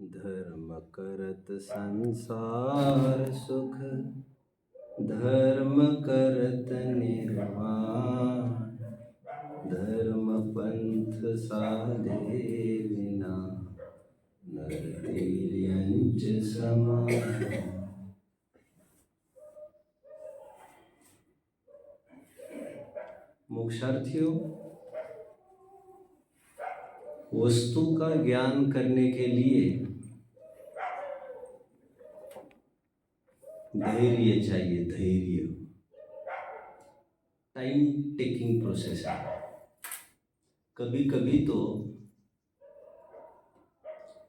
धर्म करत संसार सुख, धर्म करत निर्वाण, धर्म पंथ साधे विना नरतिर्यंच समान। मोक्षार्थियों, वस्तु का ज्ञान करने के लिए धैर्य चाहिए। धैर्य टाइम टेकिंग प्रोसेस है। कभी कभी तो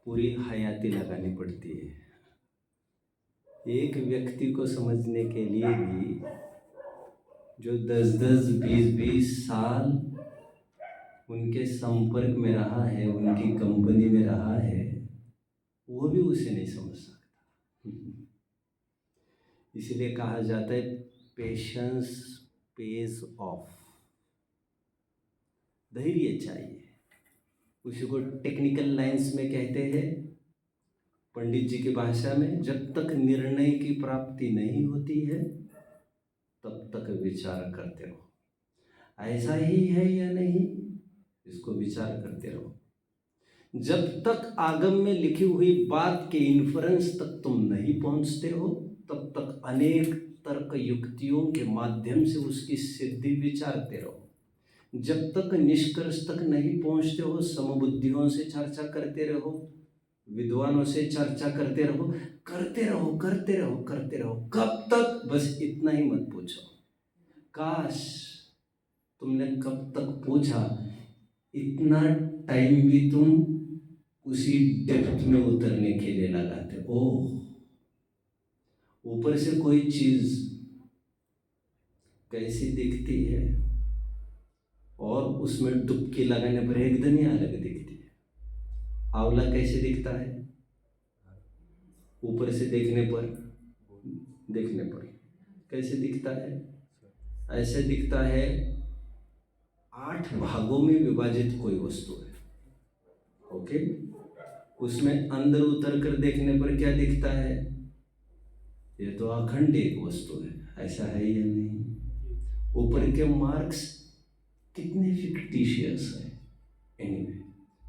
पूरी हयाती लगानी पड़ती है। एक व्यक्ति को समझने के लिए भी जो 10-10, 20-20 साल उनके संपर्क में रहा है, उनकी कंपनी में रहा है, वो भी उसे नहीं समझ सकता। इसलिए कहा जाता है पेशेंस पेज ऑफ। धैर्य चाहिए। उसी को टेक्निकल लाइंस में कहते हैं, पंडित जी की भाषा में, जब तक निर्णय की प्राप्ति नहीं होती है तब तक विचार करते रहो। ऐसा ही है या नहीं, इसको विचार करते रहो। जब तक आगम में लिखी हुई बात के इन्फ्रेंस तक तुम नहीं पहुंचते हो तब तक अनेक तर्क युक्तियों के माध्यम से उसकी सिद्धि विचारते रहो। जब तक निष्कर्ष तक नहीं पहुंचते हो समबुद्धियों से चर्चा करते रहो, विद्वानों से चर्चा करते रहो, करते रहो करते रहो करते रहो। कब तक? बस इतना ही मत पूछो। काश तुमने कब तक पूछा, इतना टाइम भी तुम उसी डेप्थ में उतरने के लिए लगाते। ओह, ऊपर से कोई चीज कैसी दिखती है और उसमें डुबकी लगाने पर एकदम ही अलग दिखती है। आंवला कैसे दिखता है? ऊपर से देखने पर कैसे दिखता है? ऐसे दिखता है 8 भागों में विभाजित कोई वस्तु है। ओके, उसमें अंदर उतर कर देखने पर क्या दिखता है? ये तो अखंड एक वस्तु है। ऐसा है या नहीं? ऊपर के मार्क्स कितने फिक्टिशियस है। एनीवे,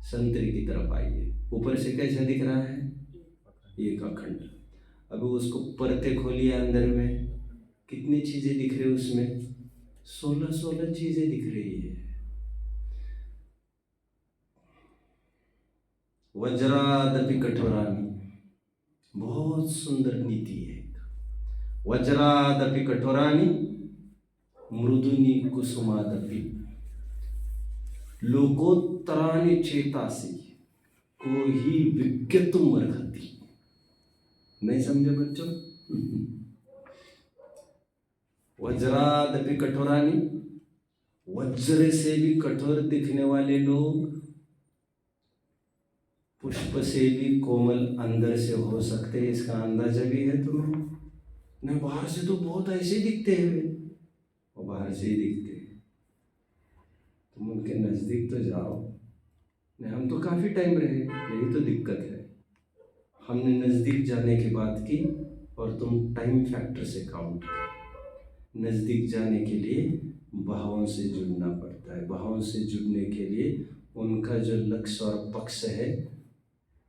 संतरे की तरफ आइए। ऊपर से कैसा दिख रहा है? एक अखंड। अभी उसको परतें खोलिए, अंदर में कितनी चीजें दिख रही है? उसमें 16 चीजें दिख रही है। वज्रादपि कठोरानि, बहुत सुंदर नीति है। वज्रादपि कठोरानि मृदुनि कुसुमादपि लोकोत्तरानि चेतासि को ही विज्ञतुम अर्हति। नहीं समझे बच्चों? वज्रादपि कठोरानि, वज्र से भी कठोर दिखने वाले लोग पुष्प से भी कोमल अंदर से हो सकते हैं। इसका अंदाजा भी है तुम्हें? नहीं, बाहर से तो बहुत ऐसे दिखते हैं, वो बाहर से ही दिखते हैं। तुम उनके नजदीक तो जाओ। नहीं, हम तो काफी टाइम रहे, यही तो दिक्कत है। हमने नजदीक जाने की बात की और तुम टाइम फैक्टर से काउंट कर। नजदीक जाने के लिए भावों से जुड़ना पड़ता है। भावों से जुड़ने के लिए उनका जो लक्ष्य और पक्ष है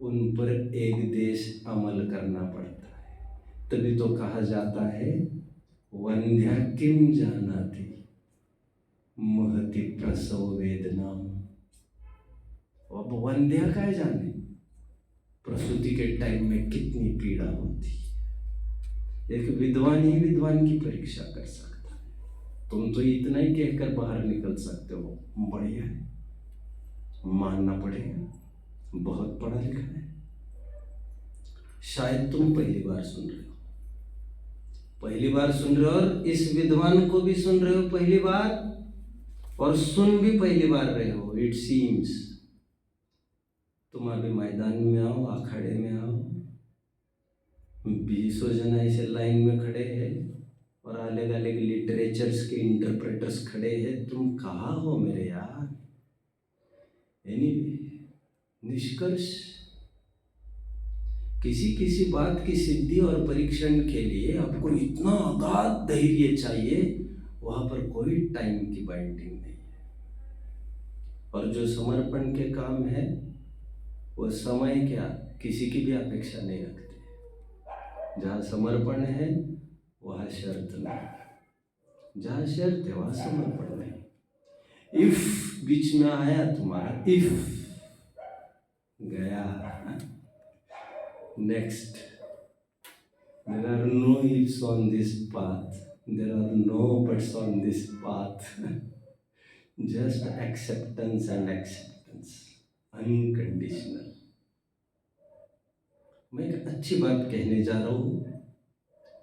उन पर एक देश अमल करना पड़ता है। तभी तो कहा जाता है वंध्या किम जानाति महति प्रसव वेदना। अब वंध्या क्या जाने प्रसूति के टाइम में कितनी पीड़ा होती है। एक विद्वान ही विद्वान की परीक्षा कर सकता है। तुम तो इतना ही कहकर बाहर निकल सकते हो, बढ़िया है, मानना पड़ेगा, बहुत पढ़ा लिखा है। शायद तुम पहली बार सुन रहे हो और इस विद्वान को भी सुन रहे हो पहली बार, और सुन भी पहली बार रहे हो। इट सीम्स तुम अभी मैदान में आओ, अखाड़े में आओ, 20 जन ऐसे लाइन में खड़े हैं और अलग अलग लिटरेचर्स के इंटरप्रेटर्स खड़े हैं। तुम कहाँ हो मेरे यार? एनीवे, निष्कर्ष किसी किसी बात की सिद्धि और परीक्षण के लिए आपको इतना अगाध धैर्य चाहिए, वहां पर कोई टाइम की बाइंडिंग नहीं है। और जो समर्पण के काम है वो समय क्या किसी की भी अपेक्षा नहीं रखते। जहाँ समर्पण है वहाँ शर्त नहीं, जहाँ शर्त है वहाँ समर्पण नहीं। इफ बीच में आया तुम्हारा, इफ गया, next. There are no ifs on this path. There are no buts on this path. Just acceptance and acceptance. Unconditional. मैं एक अच्छी बात कहने जा रहा हूँ,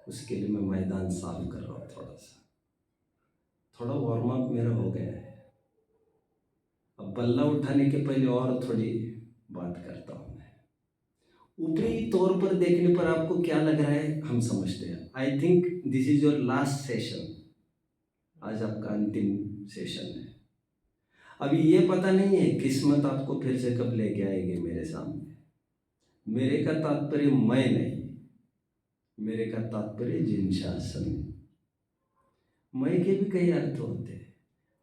उसके लिए मैं मैदान साफ कर रहा हूँ। थोड़ा वार्म अप मेरा हो गया है। अब बल्ला उठाने के पहले और थोड़ी बात करता हूँ। मैं ऊपरी तौर पर देखने पर आपको क्या लग रहा है हम समझते हैं। I think this is your last session. आज आपका अंतिम सेशन है। अभी ये पता नहीं है किस्मत आपको फिर से कब लेके आएगी मेरे सामने। मेरे का तात्पर्य मैं नहीं, मेरे का तात्पर्य जिनशासन। मैं के भी कई अर्थ होते हैं,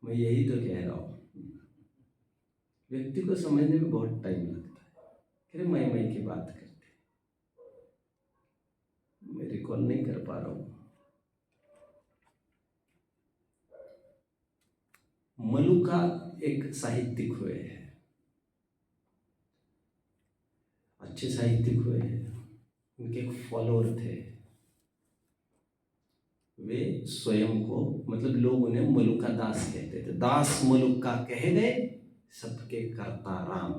मैं यही तो कह रहा हूँ। व्यक्ति को समझने में बहुत टाइम लगता है। फिर मैं की बात करते, मैं रिकॉल नहीं कर पा रहा हूँ। मलुका एक साहित्यिक हुए हैं, अच्छे साहित्यिक हुए हैं। उनके एक फॉलोअर थे। वे स्वयं को, मतलब लोग उन्हें मलुका दास कहते थे। दास मलुका कह गए सबके करता राम।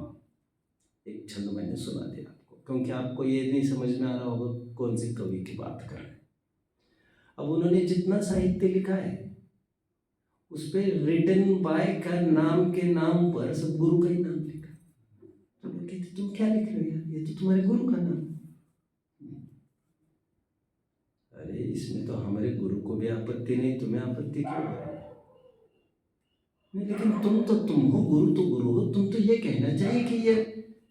एक छंद मैंने सुना दिया आपको, क्योंकि आपको ये नहीं समझ में आ रहा होगा कौन सी कवि की बात कर रहे हैं। अब उन्होंने जितना साहित्य लिखा है उस पर रिटन बाय का नाम के नाम पर सब गुरु का ही नाम लिखा। तो लोग कहते तुम क्या लिख रहे हो यार, ये तो तुम्हारे गुरु का नाम। अरे इसमें तो हमारे गुरु को भी आपत्ति नहीं, तुम्हें आपत्ति क्यों हो रही है? नहीं, लेकिन तुम हो, गुरु तो गुरु हो। तुम तो ये कहना चाहिए कि ये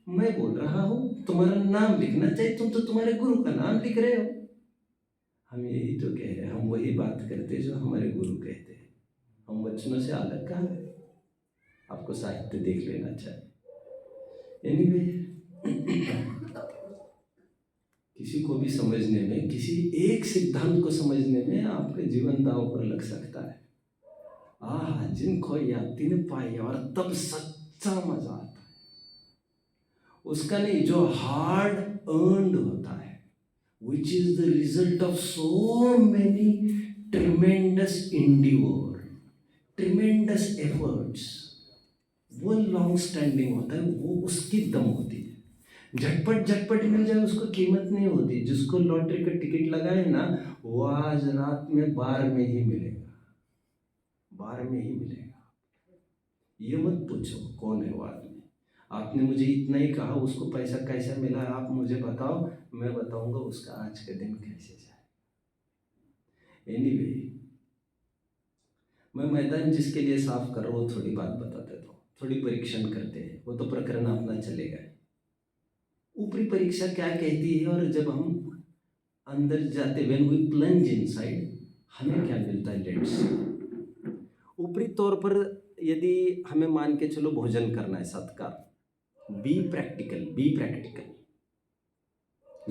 मैं बोल रहा हूँ, तुम्हारा नाम लिखना चाहिए। तुम तो तुम्हारे गुरु का नाम लिख रहे हो। हम यही तो कह रहे हैं, हम वही बात करते जो हमारे गुरु कहते हैं। हम वचनों से अलग कहाँ है? आपको साहित्य देख लेना चाहिए। एनीवे, किसी को भी समझने में, किसी एक सिद्धांत को समझने में आपका जीवन दांव पर लग सकता है। जिनको याति ने पाई और तब सच्चा मजा आता है उसका नहीं, जो हार्ड अर्नड होता है, which is the result of so many tremendous endeavor, tremendous efforts, वो लॉन्ग स्टैंडिंग होता है। वो उसकी दम होती है। झटपट झटपट मिल जाए उसको कीमत नहीं होती। जिसको लॉटरी का टिकट लगाए ना, वो आज रात में बार में ही मिलेगा, बार में ही मिलेगा। ये मत पूछो कौन है वो आदमी। आपने मुझे इतना ही कहा, उसको पैसा कैसा मिला आप मुझे बताओ, मैं बताऊंगा उसका आज का दिन कैसे जाए। एनीवे, मैं मैदान जिसके लिए साफ कर रहा हूँ थोड़ी बात बता देता हूँ। थोड़ी परीक्षण करते हैं, वो तो प्रकरण अपना चलेगा। ऊपरी परीक्षा क्या कहती है और जब हम अंदर जाते, व्हेन वी प्लंज इनसाइड, हमें क्या मिलता है। Let's see. ऊपरी तौर पर यदि हमें मान के चलो भोजन करना है, सत्कार, be practical, be practical,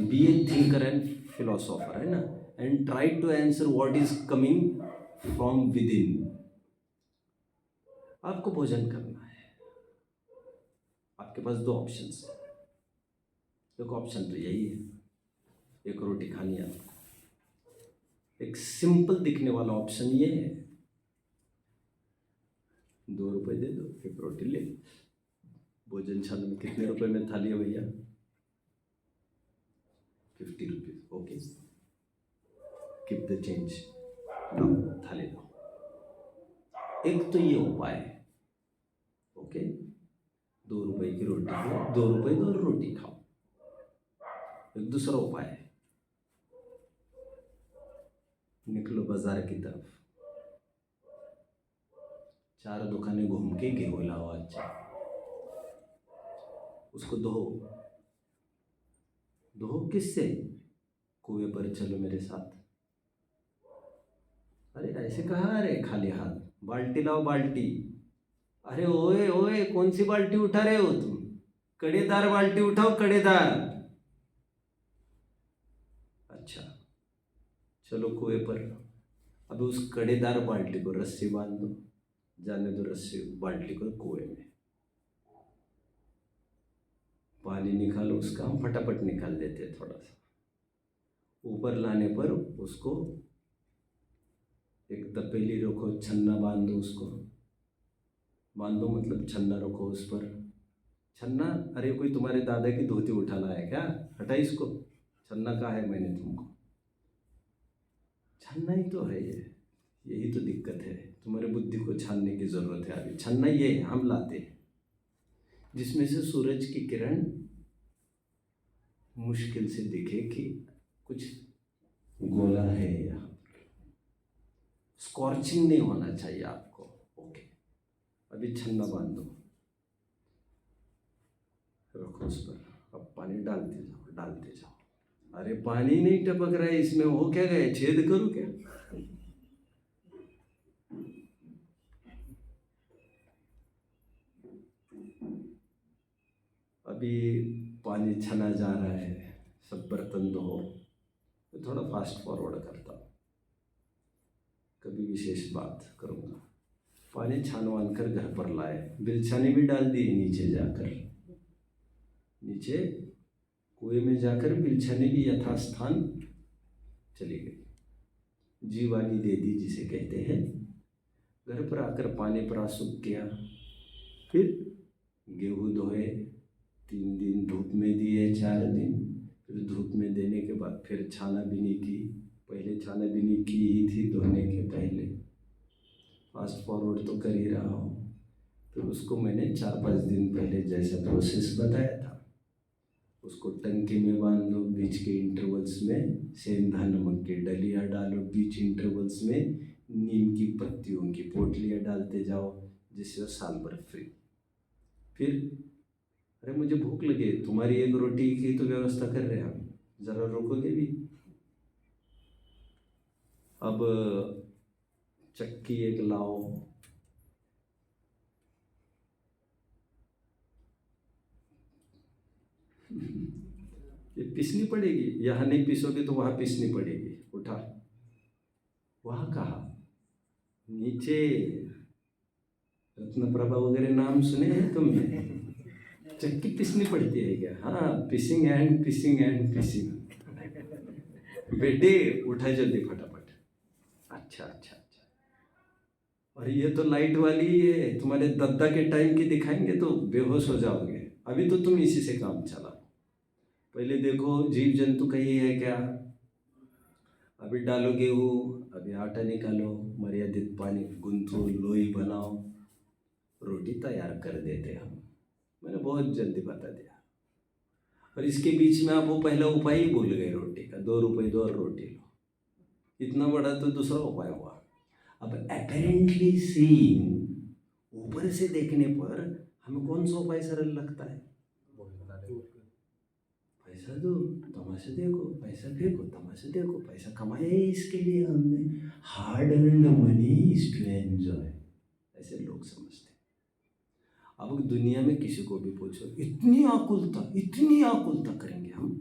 be a thinker and philosopher, है ना, and try to answer what is coming from within. आपको भोजन करना है, आपके पास दो ऑप्शंस है। एक ऑप्शन तो यही है, एक रोटी खानी है आपको। एक सिंपल दिखने वाला ऑप्शन ये है, 2 रुपए दे दो, एक रोटी ले। भोजन शाला में कितने रुपए में थाली है भैया? 50 rupees. Okay, keep the change, लो थाली लो। एक तो ये उपाय है, ओके, 2 रुपए की रोटी लो, 2 रुपए दो और रोटी खाओ। एक दूसरा उपाय है, निकलो बाजार की तरफ, 4 दुकानें घूम के गेहूं लाओ अच्छा, उसको धो, धो किससे? कुएं पर चलो मेरे साथ। अरे ऐसे कहाँ आ रहे खाली हाथ? बाल्टी लाओ बाल्टी। अरे ओए ओए, कौन सी बाल्टी उठा रहे हो तुम? कड़ेदार बाल्टी उठाओ, कड़ेदार। अच्छा, चलो कुएं पर। अब उस कड़ेदार बाल्टी को रस्सी बांध दो, जाने दो रस्सी बाल्टी को कुएं में। पानी निकालो उसका, हम फटाफट निकाल देते हैं थोड़ा सा। ऊपर लाने पर उसको एक तपेली रखो, छन्ना बांध दो उसको। बांध दो मतलब छन्ना रखो उस पर। छन्ना? अरे कोई तुम्हारे दादा की धोती उठा लाया क्या? हटा इसको। छन्ना कहा है मैंने तुमको? छन्ना ही तो है ये। यही तो दिक्कत है, तुम्हारे बुद्धि को छानने की ज़रूरत है। अभी छन्ना ये है, हम लाते हैं, जिसमें से सूरज की किरण मुश्किल से दिखे कि कुछ गोला है या स्कॉर्चिंग नहीं होना चाहिए आपको। ओके, अभी छन्ना बांध दो, रखो उस पर। अब पानी डालते जाओ, डालते जाओ। अरे पानी नहीं टपक रहा है इसमें, हो क्या गया? छेद करूं क्या? अभी पानी छना जा रहा है, सब बर्तन धो। मैं थोड़ा फास्ट फॉरवर्ड करता हूँ, कभी विशेष बात करूँगा। पानी छानवान कर घर पर लाए, बिलछानी भी डाल दी नीचे जाकर। नीचे कुएं में जाकर बिलछानी भी यथास्थान चली गई। जीवानी दे दी जिसे कहते हैं। घर पर आकर पानी प्रस्तुत किया, फिर गेहूँ धोए, 3 दिन धूप में दिए, 4 दिन। फिर धूप में देने के बाद फिर छाना बीनी की। पहले छाना बीनी की ही थी धोने के पहले, फास्ट फॉरवर्ड तो कर ही रहा हूँ। फिर उसको मैंने 4-5 दिन पहले जैसा प्रोसेस बताया था, उसको टंकी में बांध दो। बीच के इंटरवल्स में सेंधा नमक की डलिया डालो, बीच इंटरवल्स में नीम की पत्तियों की पोटलियाँ डालते जाओ, जिससे वो साल भर फ्री। फिर अरे मुझे भूख लगी, तुम्हारी एक रोटी की तो व्यवस्था कर रहे हैं हम, ज़रा रोकोगे भी? अब चक्की एक लाओ, ये पीसनी पड़ेगी। यहाँ नहीं पीसोगे तो वहाँ पीसनी पड़ेगी। उठा, वहाँ कहा नीचे। रत्न प्रभा वगैरह नाम सुने हैं तुमने? चक्की पीसनी पड़ती है क्या? हाँ, pissing and pissing and pissing. बेटे उठा जल्दी फटाफट। अच्छा अच्छा अच्छा। और ये तो लाइट वाली ही है, तुम्हारे दद्दा के टाइम की दिखाएंगे तो बेहोश हो जाओगे। अभी तो तुम इसी से काम चलाओ। पहले देखो जीव जंतु कहीं है क्या? अभी डालो गेहूँ, अभी आटा निकालो, मर्यादित पानी गूंथो, लोई बनाओ, रोटी तैयार कर देते हम। मैंने बहुत जल्दी बता दिया। और इसके बीच में आप वो पहला उपाय ही भूल गए रोटी का। 2 रुपये दो और रोटी लो। इतना बड़ा तो दूसरा उपाय हुआ। अब अपेरेंटली सीइंग, ऊपर से देखने पर हमें कौन सा उपाय सरल लगता है? पैसा दो, तमाशा देखो, पैसा फेंको, तमाशा देखो। पैसा कमाया ही इसके लिए हमने, hard earned money is to enjoy, ऐसे लोग समझते हैं। अब दुनिया में किसी को भी पूछो, इतनी आकुलता करेंगे हम।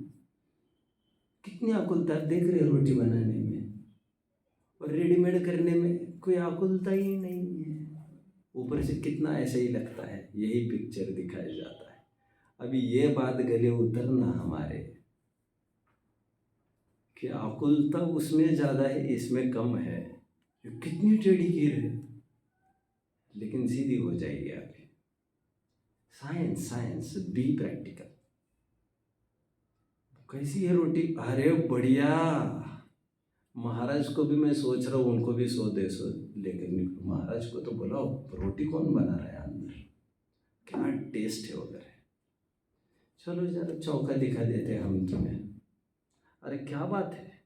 कितनी आकुलता देख रहे हो रोटी बनाने में, और रेडीमेड करने में कोई आकुलता ही नहीं है। ऊपर से कितना ऐसे ही लगता है, यही पिक्चर दिखाया जाता है। अभी ये बात गले उतरना हमारे कि आकुलता उसमें ज़्यादा है, इसमें कम है। कितनी टेढ़ी कीर है, लेकिन सीधी हो जाएगी अभी। Science be practical. कैसी है रोटी? अरे बढ़िया। महाराज को भी मैं सोच रहा हूँ, उनको भी 100-150 लेकर निकलो। महाराज को तो बुलाओ, रोटी कौन बना रहा है अंदर, क्या टेस्ट है उधर है। चलो जरा चौका दिखा देते हैं हम तुम्हें। अरे क्या बात है,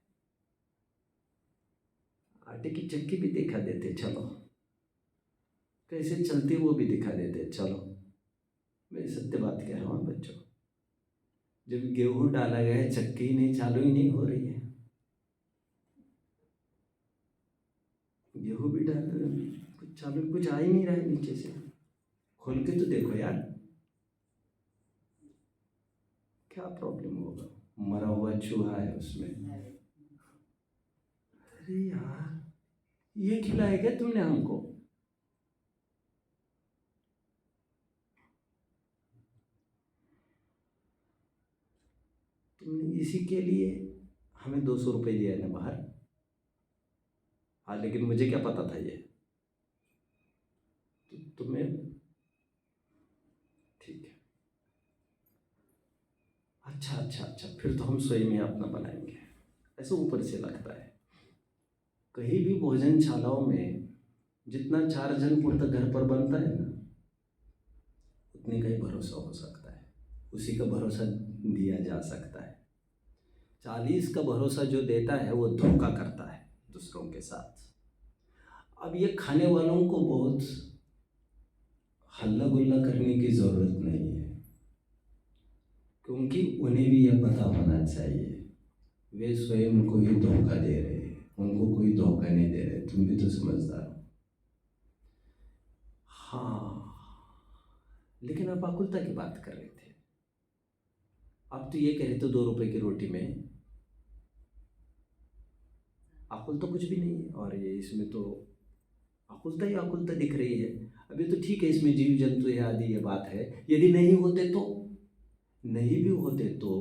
आटे की चक्की भी दिखा देते, चलो कैसे चलती वो भी दिखा देते। चलो, मैं सत्य बात कह रहा हूँ बच्चों। जब गेहूं डाला गया है, चक्की ही नहीं चालू ही नहीं हो रही है। गेहूं भी डाल कुछ चालू, कुछ आ ही नहीं रहा है नीचे से। खोल के तो देखो यार, क्या प्रॉब्लम होगा? मरा हुआ चूहा है उसमें। अरे यार, ये खिलाया क्या तुमने हमको? तुमने इसी के लिए हमें 200 रुपये दिया है ना बाहर? हाँ, लेकिन मुझे क्या पता था ये? तुम्हें ठीक है। अच्छा अच्छा अच्छा, फिर तो हम स्वयं ही अपना बनाएंगे। ऐसे ऊपर से लगता है। कहीं भी भोजनशालाओं में जितना 4 जन पुरता घर पर बनता है ना, उतने का ही भरोसा हो सकता है, उसी का भरोसा दिया जा सकता है। 40 का भरोसा जो देता है वो धोखा करता है दूसरों के साथ। अब ये खाने वालों को बहुत हल्ला गुल्ला करने की ज़रूरत नहीं है, क्योंकि उन्हें भी यह पता होना चाहिए वे स्वयं को ही धोखा दे रहे हैं, उनको कोई धोखा नहीं दे रहे। तुम भी तो समझदार हो। हाँ, लेकिन आप आकुलता की बात कर रहे थे। आप तो ये कह रहे थे 2 रुपए की रोटी में आकुल तो कुछ भी नहीं है, और ये इसमें तो आकुलता ही आकुलता दिख रही है। अभी तो ठीक है, इसमें जीव जंतु है आदि ये बात है। यदि नहीं होते तो, नहीं भी होते तो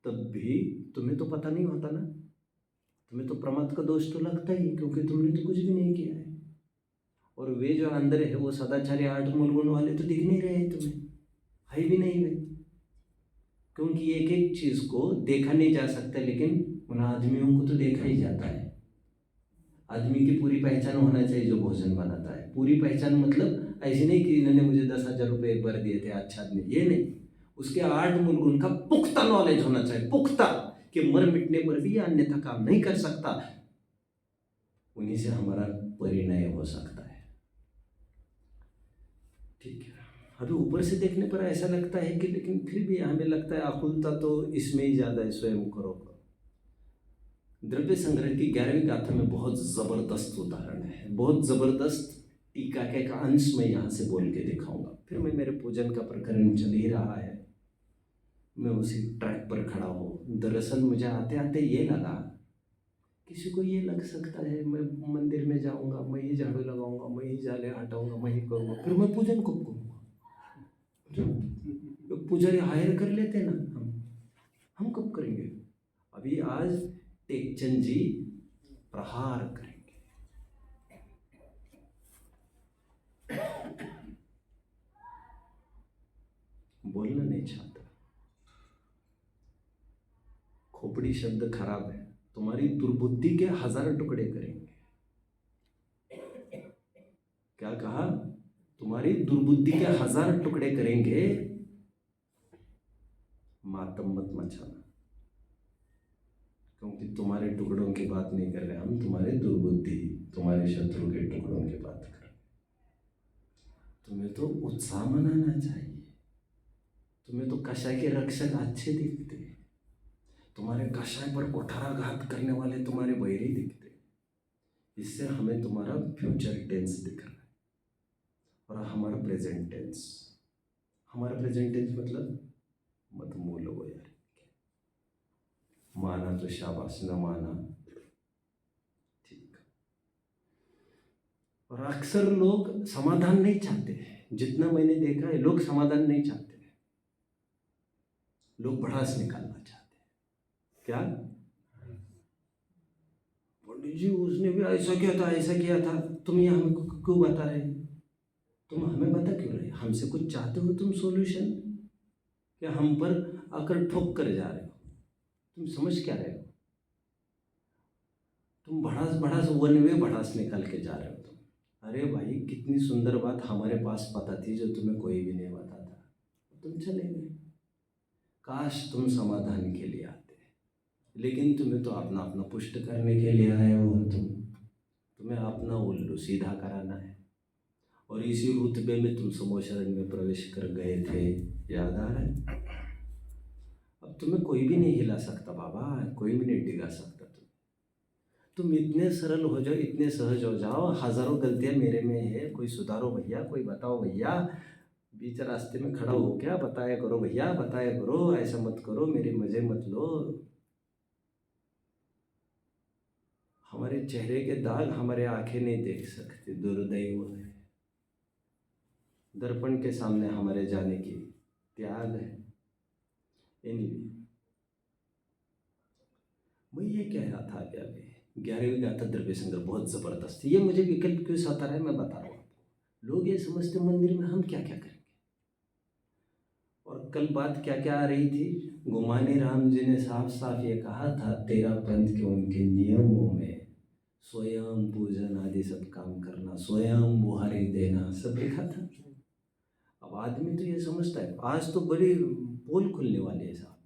तब भी तुम्हें तो पता नहीं होता ना। तुम्हें तो प्रमाद का दोष तो लगता ही, क्योंकि तुमने तो कुछ भी नहीं किया है। और वे जो अंदर है वो सदाचारी 8 मूल गुण वाले तो दिख नहीं रहे हैं तुम्हें, है भी नहीं वे। क्योंकि एक एक चीज़ को देखा नहीं जा सकता, लेकिन उन आदमियों को तो देखा ही जाता है। आदमी की पूरी पहचान होना चाहिए जो भोजन बनाता है। पूरी पहचान मतलब ऐसी नहीं कि इन्होंने मुझे 10,000 रुपये एक बार दिए थे, अच्छा आदमी, ये नहीं। उसके 8 मूल गुण का पुख्ता नॉलेज होना चाहिए, पुख्ता, कि मर मिटने पर भी ये अन्यथा काम नहीं कर सकता। उन्हीं से हमारा परिणय हो सकता है। ठीक है, अभी ऊपर से देखने पर ऐसा लगता है कि, लेकिन फिर भी हमें लगता है आकुलता तो इसमें ही ज़्यादा है। स्वयं करो। द्रव्य संग्रह की 11वीं गाथा में बहुत ज़बरदस्त उदाहरण है, बहुत ज़बरदस्त टीका के का अंश मैं यहाँ से बोल के दिखाऊंगा। फिर मैं, मेरे पूजन का प्रकरण चल ही रहा है, मैं उसी ट्रैक पर खड़ा हूँ। दरअसल मुझे आते आते ये लगा, किसी को ये लग सकता है मैं मंदिर में जाऊंगा, मैं ही झाड़ू लगाऊंगा, मैं ही जाले हटाऊंगा, मैं ही करूँगा, फिर मैं पूजन कब करूँगा? जो पुजारी हायर कर लेते ना, हम कब करेंगे? अभी आज टेकचंद जी प्रहार करेंगे। बोलना नहीं चाहता, खोपड़ी शब्द खराब है, तुम्हारी दुर्बुद्धि के 1000 टुकड़े करेंगे। क्या कहा? तुम्हारी दुर्बुद्धि के 1000 टुकड़े करेंगे। मातम मत मचाना, क्योंकि तुम्हारे टुकड़ों की बात नहीं कर रहे हम, तुम्हारे दुर्बुद्धि, तुम्हारे शत्रु के टुकड़ों की बात कर रहे। तुम्हें तो उत्साह मनाना चाहिए। तुम्हें तो कषाय के रक्षक अच्छे दिखते, तुम्हारे कषाय पर कुठाराघात करने वाले तुम्हारे बैरी दिखते। इससे हमें तुम्हारा फ्यूचर टेंस दिख रहा है और हमारा प्रेजेंट टेंस। हमारा प्रेजेंट टेंस मतलब मत बोलो वो यार, माना तो शाबाश, न माना ठीक। और अक्सर लोग समाधान नहीं चाहते, जितना मैंने देखा है लोग समाधान नहीं चाहते, लोग भड़ास निकालना चाहते हैं। क्या पंडित जी उसने भी ऐसा किया था, ऐसा किया था, तुम ये हमें क्यों बता रहे? तुम हमें बता क्यों रहे? हमसे कुछ चाहते हो तुम सॉल्यूशन, क्या हम पर आकर ठोक कर जा रहे हो? तुम समझ क्या रहे हो? तुम भड़ास भड़ास वन वे भड़ास निकाल के जा रहे हो तुम। अरे भाई, कितनी सुंदर बात हमारे पास पता थी जो तुम्हें कोई भी नहीं बताता, तुम चले गए। काश तुम समाधान के लिए आते, लेकिन तुम्हें तो अपना अपना पुष्ट करने के लिए आए हो। तुम्हें अपना उल्लू सीधा कराना है। और इसी रुतबे में तुम समोशरण में प्रवेश कर गए थे, याद आ रहा है? अब तुम्हें कोई भी नहीं हिला सकता बाबा, कोई भी नहीं डिगा सकता। तुम इतने सरल हो जाओ, इतने सहज हो जाओ। हजारों गलतियां मेरे में है, कोई सुधारो भैया, कोई बताओ भैया। बीच रास्ते में खड़ा हो क्या, बताया करो भैया, बताया करो, ऐसा मत करो, मेरे मजे मत लो। हमारे चेहरे के दाग हमारे आंखें नहीं देख सकते, दुर्दैव है। दर्पण के सामने हमारे जाने की त्याग है। एनीवे, मैं ये कह रहा था कि अभी 11वीं गाथा द्रव्य संग्रह बहुत जबरदस्त है। ये मुझे विकल्प क्यों सता रहा है मैं बता रहा हूँ आपको। लोग ये समझते मंदिर में हम क्या क्या करेंगे, और कल बात क्या क्या आ रही थी। गुमानी राम जी ने साफ साफ ये कहा था, तेरा पंथ के उनके नियमों में स्वयं पूजन आदि सब काम करना, स्वयं बुहारी देना, सब लिखा था। अब आदमी तो ये समझता है, आज तो बड़ी पोल खुलने वाली है साहब।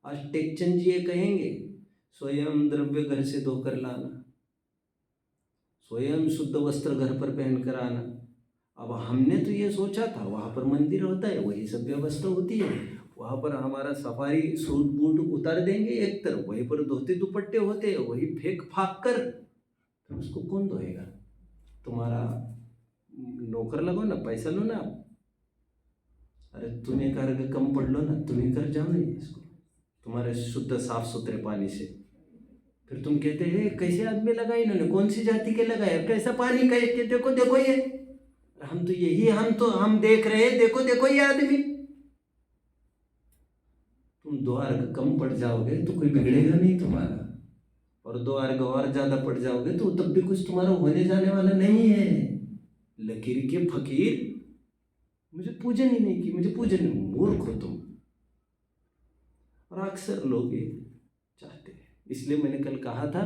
आज टेकचंद जी ये कहेंगे, स्वयं द्रव्य घर से धोकर लाना, स्वयं शुद्ध वस्त्र घर पर पहन कर आना। अब हमने तो ये सोचा था वहाँ पर मंदिर होता है, वही सब व्यवस्था होती है, वहाँ पर हमारा सफारी सूट बूट उतार देंगे एक तरफ, वहीं पर धोते दुपट्टे होते हैं, वही फेंक फाक कर, तो उसको कौन धोएगा। तुम्हारा नौकर लगो ना, पैसा लो ना आप। अरे तुम्हें कर कम पढ़ लो ना, तुम्हें कर जाओ ना इसको तुम्हारे शुद्ध साफ सुथरे पानी से। फिर तुम कहते हैं कैसे आदमी लगाए इन्होंने, कौन सी जाति के लगाए, कैसा पानी, कहे देखो देखो ये, हम तो यही, हम देख रहे हैं, देखो देखो ये आदमी। तुम 2 अर्घ कम पड़ जाओगे तो कोई बिगड़ेगा नहीं तुम्हारा, और 2 अर्घ और ज्यादा पड़ जाओगे तो तब भी कुछ तुम्हारा होने जाने वाला नहीं है। लकीर के फकीर, मुझे पूजन ही नहीं की, मुझे पूजन, मूर्ख हो तुम। और अक्सर लोग ये चाहते हैं, इसलिए मैंने कल कहा था,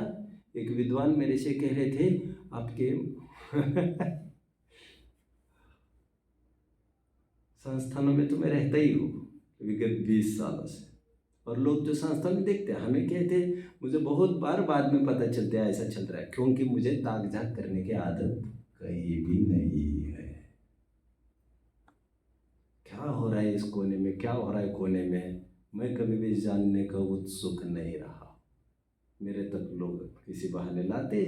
एक विद्वान मेरे से कह रहे थे आपके संस्थानों में तो मैं रहता ही हूँ विगत 20 सालों से, और लोग जो संस्था में देखते हैं हमें कहते, मुझे बहुत बार बाद में पता चलता है ऐसा चल रहा है, क्योंकि मुझे ताक झाक करने की आदत कहीं भी नहीं है। क्या हो रहा है इस कोने में, क्या हो रहा है कोने में, मैं कभी भी जानने का उत्सुक नहीं रहा। मेरे तक लोग किसी बहाने लाते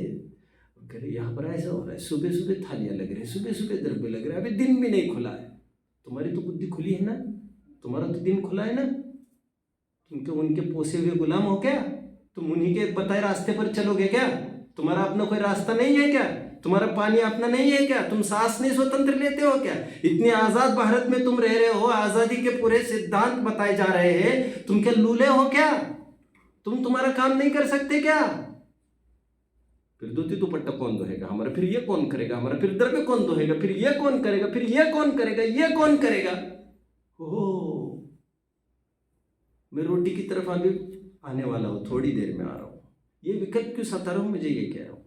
कह रहे यहाँ पर ऐसा हो रहा है, सुबह सुबह थालियाँ लग रही है, सुबह सुबह द्रव्य लग रहा है, अभी दिन भी नहीं खुला है। तुम्हारी तो बुद्धि खुली है ना, तुम्हारा तो दिन खुला है ना, तुम तो उनके पोसे हुए गुलाम हो क्या, तुम उन्हीं के बताए रास्ते पर चलोगे क्या, तुम्हारा अपना कोई रास्ता नहीं है क्या, तुम्हारा पानी अपना नहीं है क्या, तुम सांस नहीं स्वतंत्र लेते हो क्या, इतने आजाद भारत में तुम रह रहे हो, आजादी के पूरे सिद्धांत बताए जा रहे हैं, तुम क्या लूले हो क्या, तुम तुम्हारा काम नहीं कर सकते क्या। फिर धोती दुपट्टा कौन धोएगा हमारा, फिर ये कौन करेगा हमारा, फिर द्रव्य कौन धोएगा, फिर ये कौन करेगा, फिर ये कौन करेगा, ये कौन करेगा। ओ, मैं रोटी की तरफ अभी आने वाला हूँ, थोड़ी देर में आ रहा हूँ। ये विकल्प क्यों सता रहा हूँ, मुझे ये कह रहा हूँ।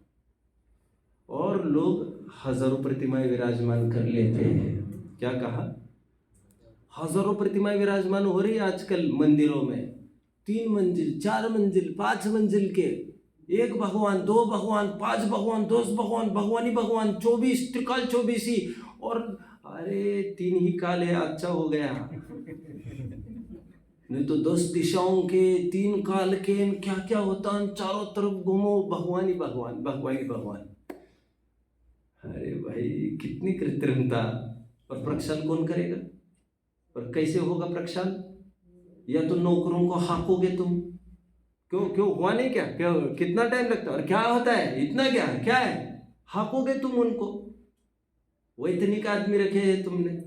और लोग हजारों प्रतिमाएं विराजमान कर लेते हैं, क्या कहा, हजारों प्रतिमाएं विराजमान हो रही है आजकल मंदिरों में, 3 मंजिल 4 मंजिल 5 मंजिल के, 1 भगवान 2 भगवान 5 भगवान 10 भगवान, भगवान ही भगवान, 24 त्रिकाल 24 ही, और अरे 3 ही काल है, अच्छा हो गया, नहीं तो 10 दिशाओं के 3 काल के, क्या क्या होता है, चारों तरफ घूमो, भगवान ही भगवान, भगवान ही भगवान। अरे भाई कितनी कृत्रिमता। और प्रक्षाल कौन करेगा, और कैसे होगा प्रक्षाल, या तो नौकरों को हाकोगे तुम, क्यों क्यों हुआ नहीं क्या, क्या कितना टाइम लगता है, और क्या होता है, इतना क्या है, हाकोगे तुम उनको। वैतनिक आदमी रखे हैं तुमने,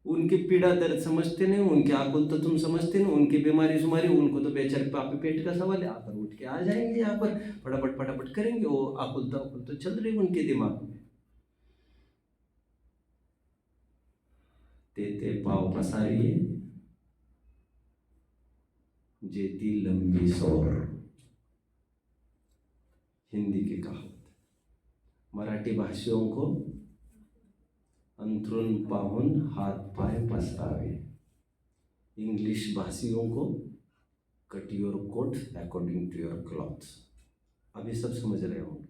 उनकी पीड़ा दर्द समझते नहीं, उनके आकुल तो तुम समझते नहीं, उनकी बीमारी सुमारी, उनको तो बेचारे पापे पेट का सवाल है, आकर उठ के आ जाएंगे यहाँ पर, फटाफट फटाफट करेंगे, वो आकुल तो चल रही उनके दिमाग में। तेते पाव पसारिए जेती लंबी सौर, हिंदी की कहावत। मराठी भाषियों को अंथरुण पाहून हाथ पाय पसरावे, इंग्लिश भाषियों को cut your coat according to your cloth. अभी सब समझ रहे होंगे।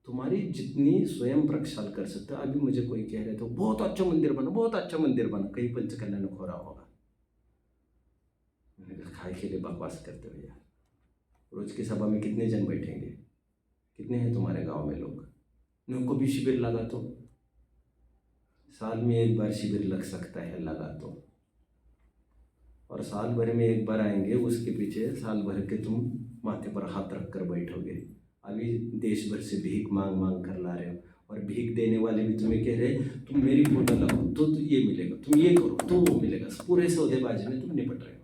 तुम्हारी जितनी स्वयं प्रक्षाल कर सकते हो, अभी मुझे कोई कह रहे थे बहुत अच्छा मंदिर बना, बहुत अच्छा मंदिर बना, कहीं पंचकल्याण हो रहा होगा, मैंने कहा खाए के लिए बकवास करते हो यार, रोज की सभा में कितने जन बैठेंगे, कितने हैं तुम्हारे गांव में लोग, उनको भी शिविर लगा तो साल में एक बार शिविर लग सकता है, लगा तो, और साल भर में एक बार आएंगे, उसके पीछे साल भर के तुम माथे पर हाथ रख कर बैठोगे। अभी देश भर से भीख मांग मांग कर ला रहे हो, और भीख देने वाले भी तुम्हें कह रहे तुम मेरी फोटो लगाओ तो ये मिलेगा, तुम ये करो तो वो मिलेगा, पूरे सौदेबाजी में तुम निपट रहे हो।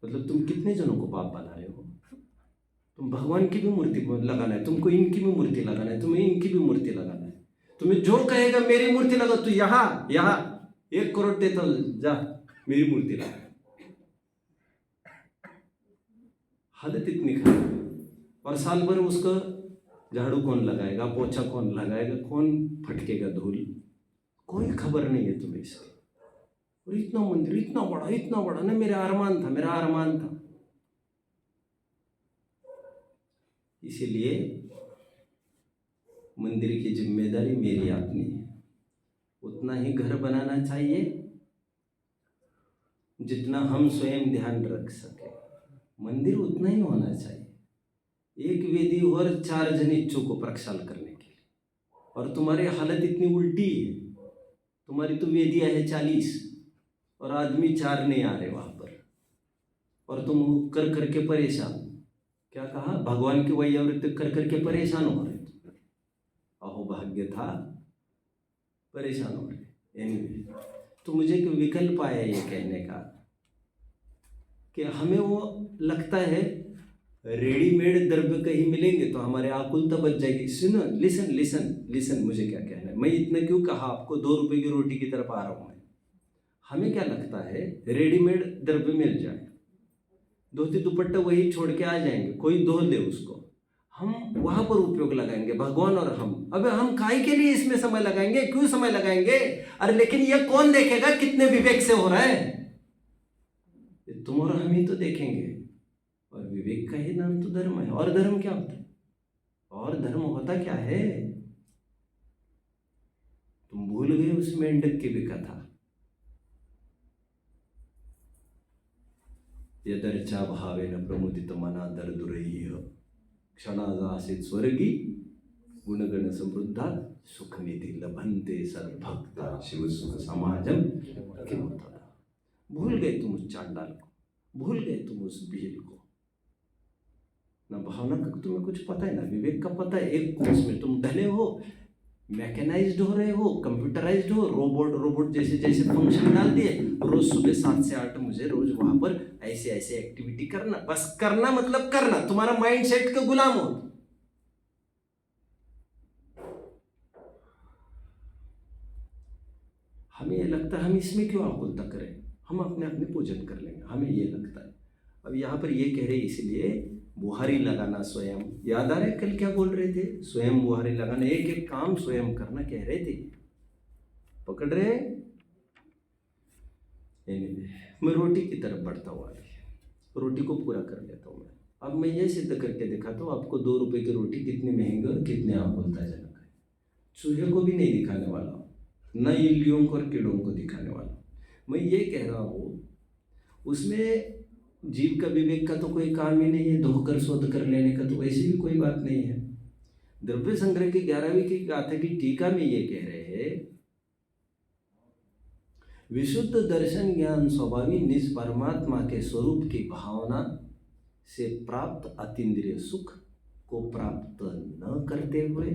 मतलब तुम कितने जनों को पाप बना रहे हो। तुम भगवान की भी मूर्ति लगाना है, तुमको इनकी भी मूर्ति लगाना है, तुम्हें इनकी भी मूर्ति लगाना है। तुम्हें जो कहेगा मेरी मूर्ति लगा, तू यहाँ 1 करोड़ देता जा, मेरी मूर्ति लगा। हालत इतनी खराब। और साल भर उसका झाड़ू कौन लगाएगा, पोछा कौन लगाएगा, कौन फटकेगा धूल, कोई खबर नहीं है तुम्हें इसकी। और इतना मंदिर इतना बड़ा ना, मेरा अरमान था। इसीलिए मंदिर की जिम्मेदारी मेरी अपनी है। उतना ही घर बनाना चाहिए जितना हम स्वयं ध्यान रख सके। मंदिर उतना ही होना चाहिए, एक वेदी और 4 जन इच्छुक को प्रक्षाल करने के लिए। और तुम्हारी हालत इतनी उल्टी है, तुम्हारी तो वेदियां है 40 और आदमी 4 नहीं आ रहे वहां पर, और तुम कर करके परेशान। क्या कहा, भगवान की वैयावृत्ति कर करके परेशान हो रहे। अहो भाग्य था, परेशान हो रहे। एनीवे, तो मुझे एक विकल्प आया ये कहने का कि हमें वो लगता है रेडीमेड द्रव्य कहीं मिलेंगे तो हमारे आकुलता बच जाएगी। सुनो, लिसन मुझे क्या कहना है। मैं इतना क्यों कहा आपको, 2 रुपए की रोटी की तरफ आ रहा हूं मैं। हमें क्या लगता है रेडीमेड द्रव्य मिल जाए, धोती दुपट्टा वही छोड़ के आ जाएंगे, कोई धो दे उसको, हम वहां पर उपयोग लगाएंगे, भगवान और हम। अबे हम काहे के लिए इसमें समय लगाएंगे, क्यों समय लगाएंगे? अरे लेकिन ये कौन देखेगा कितने विवेक से हो रहा है? तुम और हम ही तो देखेंगे। और विवेक का ही नाम तो धर्म है। और धर्म क्या होता है? और धर्म होता क्या है? तुम भूल गए उस मेंढक की भी कथा। यदर्चा भावेन प्रमुदित मना दर्दुरैः क्षणाजासित स्वर्गी गुणगण समृद्धा सुख निधि लभंते सर्वभक्ता शिव सुख समाजम। भूल गए तुम उस चांडाल को, भूल गए तुम उस भील को। ना भावना का तुम्हें कुछ पता है, ना विवेक का पता है। एक कोर्स में तुम ढले हो, मैकेनाइज्ड हो रहे हो, कंप्यूटराइज्ड हो, रोबोट जैसे जैसे फंक्शन डाल दिए। रोज सुबह 7 से 8 मुझे रोज वहां पर ऐसे ऐसे एक्टिविटी करना, बस करना मतलब करना, तुम्हारा माइंड सेट के गुलाम हो। हमें ये लगता है हम इसमें क्यों आकुलता करें, हम अपने अपने पूजन कर लेंगे, हमें ये लगता है। अब यहाँ पर ये कह रहे इसलिए बुहारी लगाना स्वयं। याद आ रहा है कल क्या बोल रहे थे? स्वयं बुहारी लगाना, एक एक काम स्वयं करना कह रहे थे। पकड़ रहे हैं? मैं रोटी की तरफ बढ़ता हुआ रोटी को पूरा कर लेता हूँ मैं। अब मैं ये सिद्ध करके दिखाता हूँ आपको 2 रुपए की रोटी कितनी महंगी और कितने आकुलताजनक है। चूहे को भी नहीं दिखाने वाला हूँ, न इल्लियों को और कीड़ों को दिखाने वाला हूँ। मैं ये कह रहा हूँ उसमें जीव का विवेक का तो कोई काम ही नहीं है, धोकर शोध कर लेने का तो वैसे भी कोई बात नहीं है। द्रव्य संग्रह की 11वीं की गाथा की टीका में ये कह रहे हैं, विशुद्ध दर्शन ज्ञान स्वभावी निज परमात्मा के स्वरूप की भावना से प्राप्त अतीन्द्रिय सुख को प्राप्त न करते हुए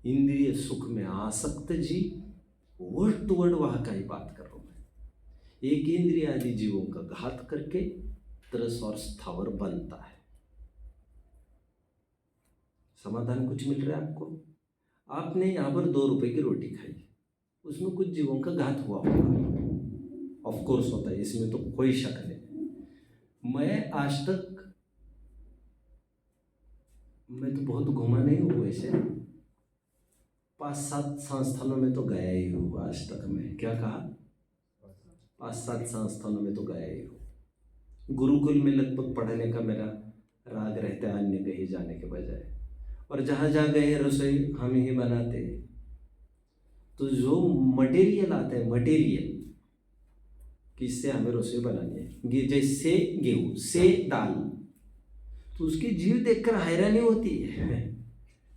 इंद्रिय सुख में आसक्त जीव, वर्ड टू वर्ड वहां का ही बात कर रहा हूं मैं, एक इंद्रिय आदि जीवों का घात करके तरस और स्थावर बनता है। समाधान कुछ मिल रहा है आपको? आपने यहां पर 2 रुपए की रोटी खाई, उसमें कुछ जीवों का घात हुआ होगा, ऑफ कोर्स होता है, इसमें तो कोई शक नहीं। मैं आज तक, मैं तो बहुत घुमा नहीं हूँ वैसे, 5-7 संस्थानों में तो गया ही हूँ आज तक मैं। क्या कहा? 5-7 संस्थानों में तो गया ही हूँ। गुरुकुल में लगभग पढ़ने का मेरा राग रहता है अन्य कहीं जाने के बजाय, और जहाँ जहाँ गए रसोई हम ही बनाते। तो जो मटेरियल आता है, मटेरियल कि इससे हमें रसोई बनानी है, जैसे गेहूँ से दाल, तो उसकी जीव देखकर हैरानी होती है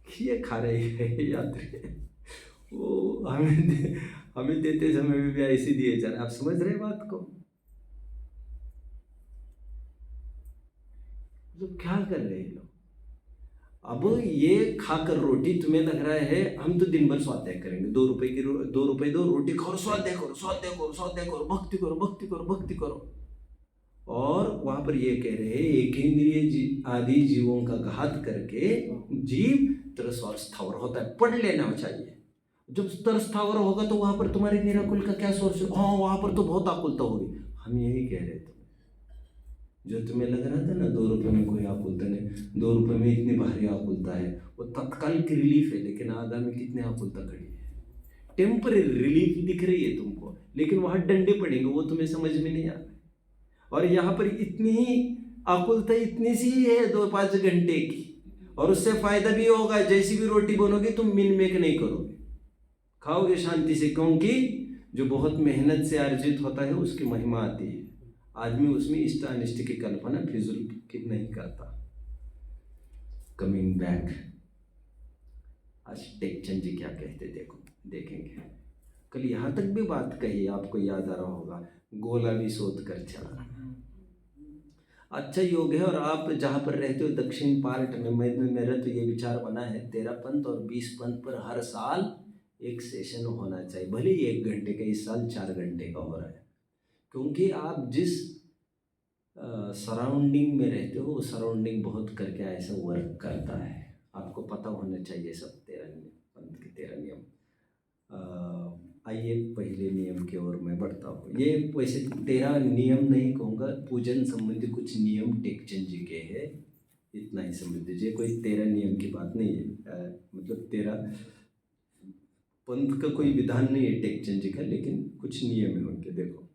कि ये खा रहे हैं यात्री। वो हमें देते समय भी ऐसे दिए जा रहे। आप समझ रहे बात को? मतलब क्या कर रहे हैं लोग? अब ये खाकर रोटी तुम्हें लग रहा है हम तो दिन भर स्वाध्याय करेंगे, 2 रुपए की 2 रुपए दो, रोटी खाओ, स्वाध्याय करो, स्वाध्याय करो, स्वाध्याय करो, भक्ति करो, भक्ति करो, भक्ति करो। और वहां पर ये कह रहे हैं एक इंद्रिय आदि जीवों का घात करके जीव तरस और स्थावर होता है। पढ़ लेना चाहिए। जब तरस स्थावर होगा तो वहां पर तुम्हारे निराकुल का क्या सोर्स है? हाँ, वहां पर तो बहुत आकुलता होगी। हम यही कह रहे थे, जो तुम्हें लग रहा था ना 2 रुपए में कोई आकुलता नहीं, 2 रुपए में इतनी भारी आकुलता है, वो तत्कालिक रिलीफ है, लेकिन आगामी कितने आकुलता खड़ी है। टेम्पररी रिलीफ दिख रही है तुमको, लेकिन वहां डंडे पड़ेंगे, वो तुम्हें समझ में नहीं आ रहा। और यहाँ पर इतनी ही आकुलता इतनी सी ही है 2-5 घंटे की, और उससे फायदा भी होगा। जैसी भी रोटी बनोगे तुम मिन मेक नहीं करोगे, खाओगे शांति से, क्योंकि जो बहुत मेहनत से अर्जित होता है उसकी महिमा आती है। आदमी उसमें इष्ट अनिष्ट की कल्पना फिजूल की नहीं करता। कमिंग बैक, आज टेकचंद जी क्या कहते देखो, देखेंगे। कल यहाँ तक भी बात कही, आपको याद आ रहा होगा, गोला भी शोध कर चला। अच्छा योग है। और आप जहाँ पर रहते हो दक्षिण पार्ट में, मेरा तो ये विचार बना है 13 पंथ और 20 पंथ पर हर साल एक सेशन होना चाहिए, भले ही 1 घंटे का, इस साल 4 घंटे का हो रहा है। क्योंकि आप जिस सराउंडिंग में रहते हो वो सराउंडिंग बहुत करके ऐसा वर्क करता है। आपको पता होना चाहिए सब 13 पंथ के 13 नियम। आइए पहले नियम की ओर मैं बढ़ता हूँ। ये वैसे 13 नियम नहीं कहूँगा, पूजन संबंधी कुछ नियम टेकचंद जी के हैं, इतना ही समझ लीजिए। कोई 13 नियम की बात नहीं है, मतलब 13 पंथ का कोई विधान नहीं है टेकचंद जी का, लेकिन कुछ नियम है उनके। देखो,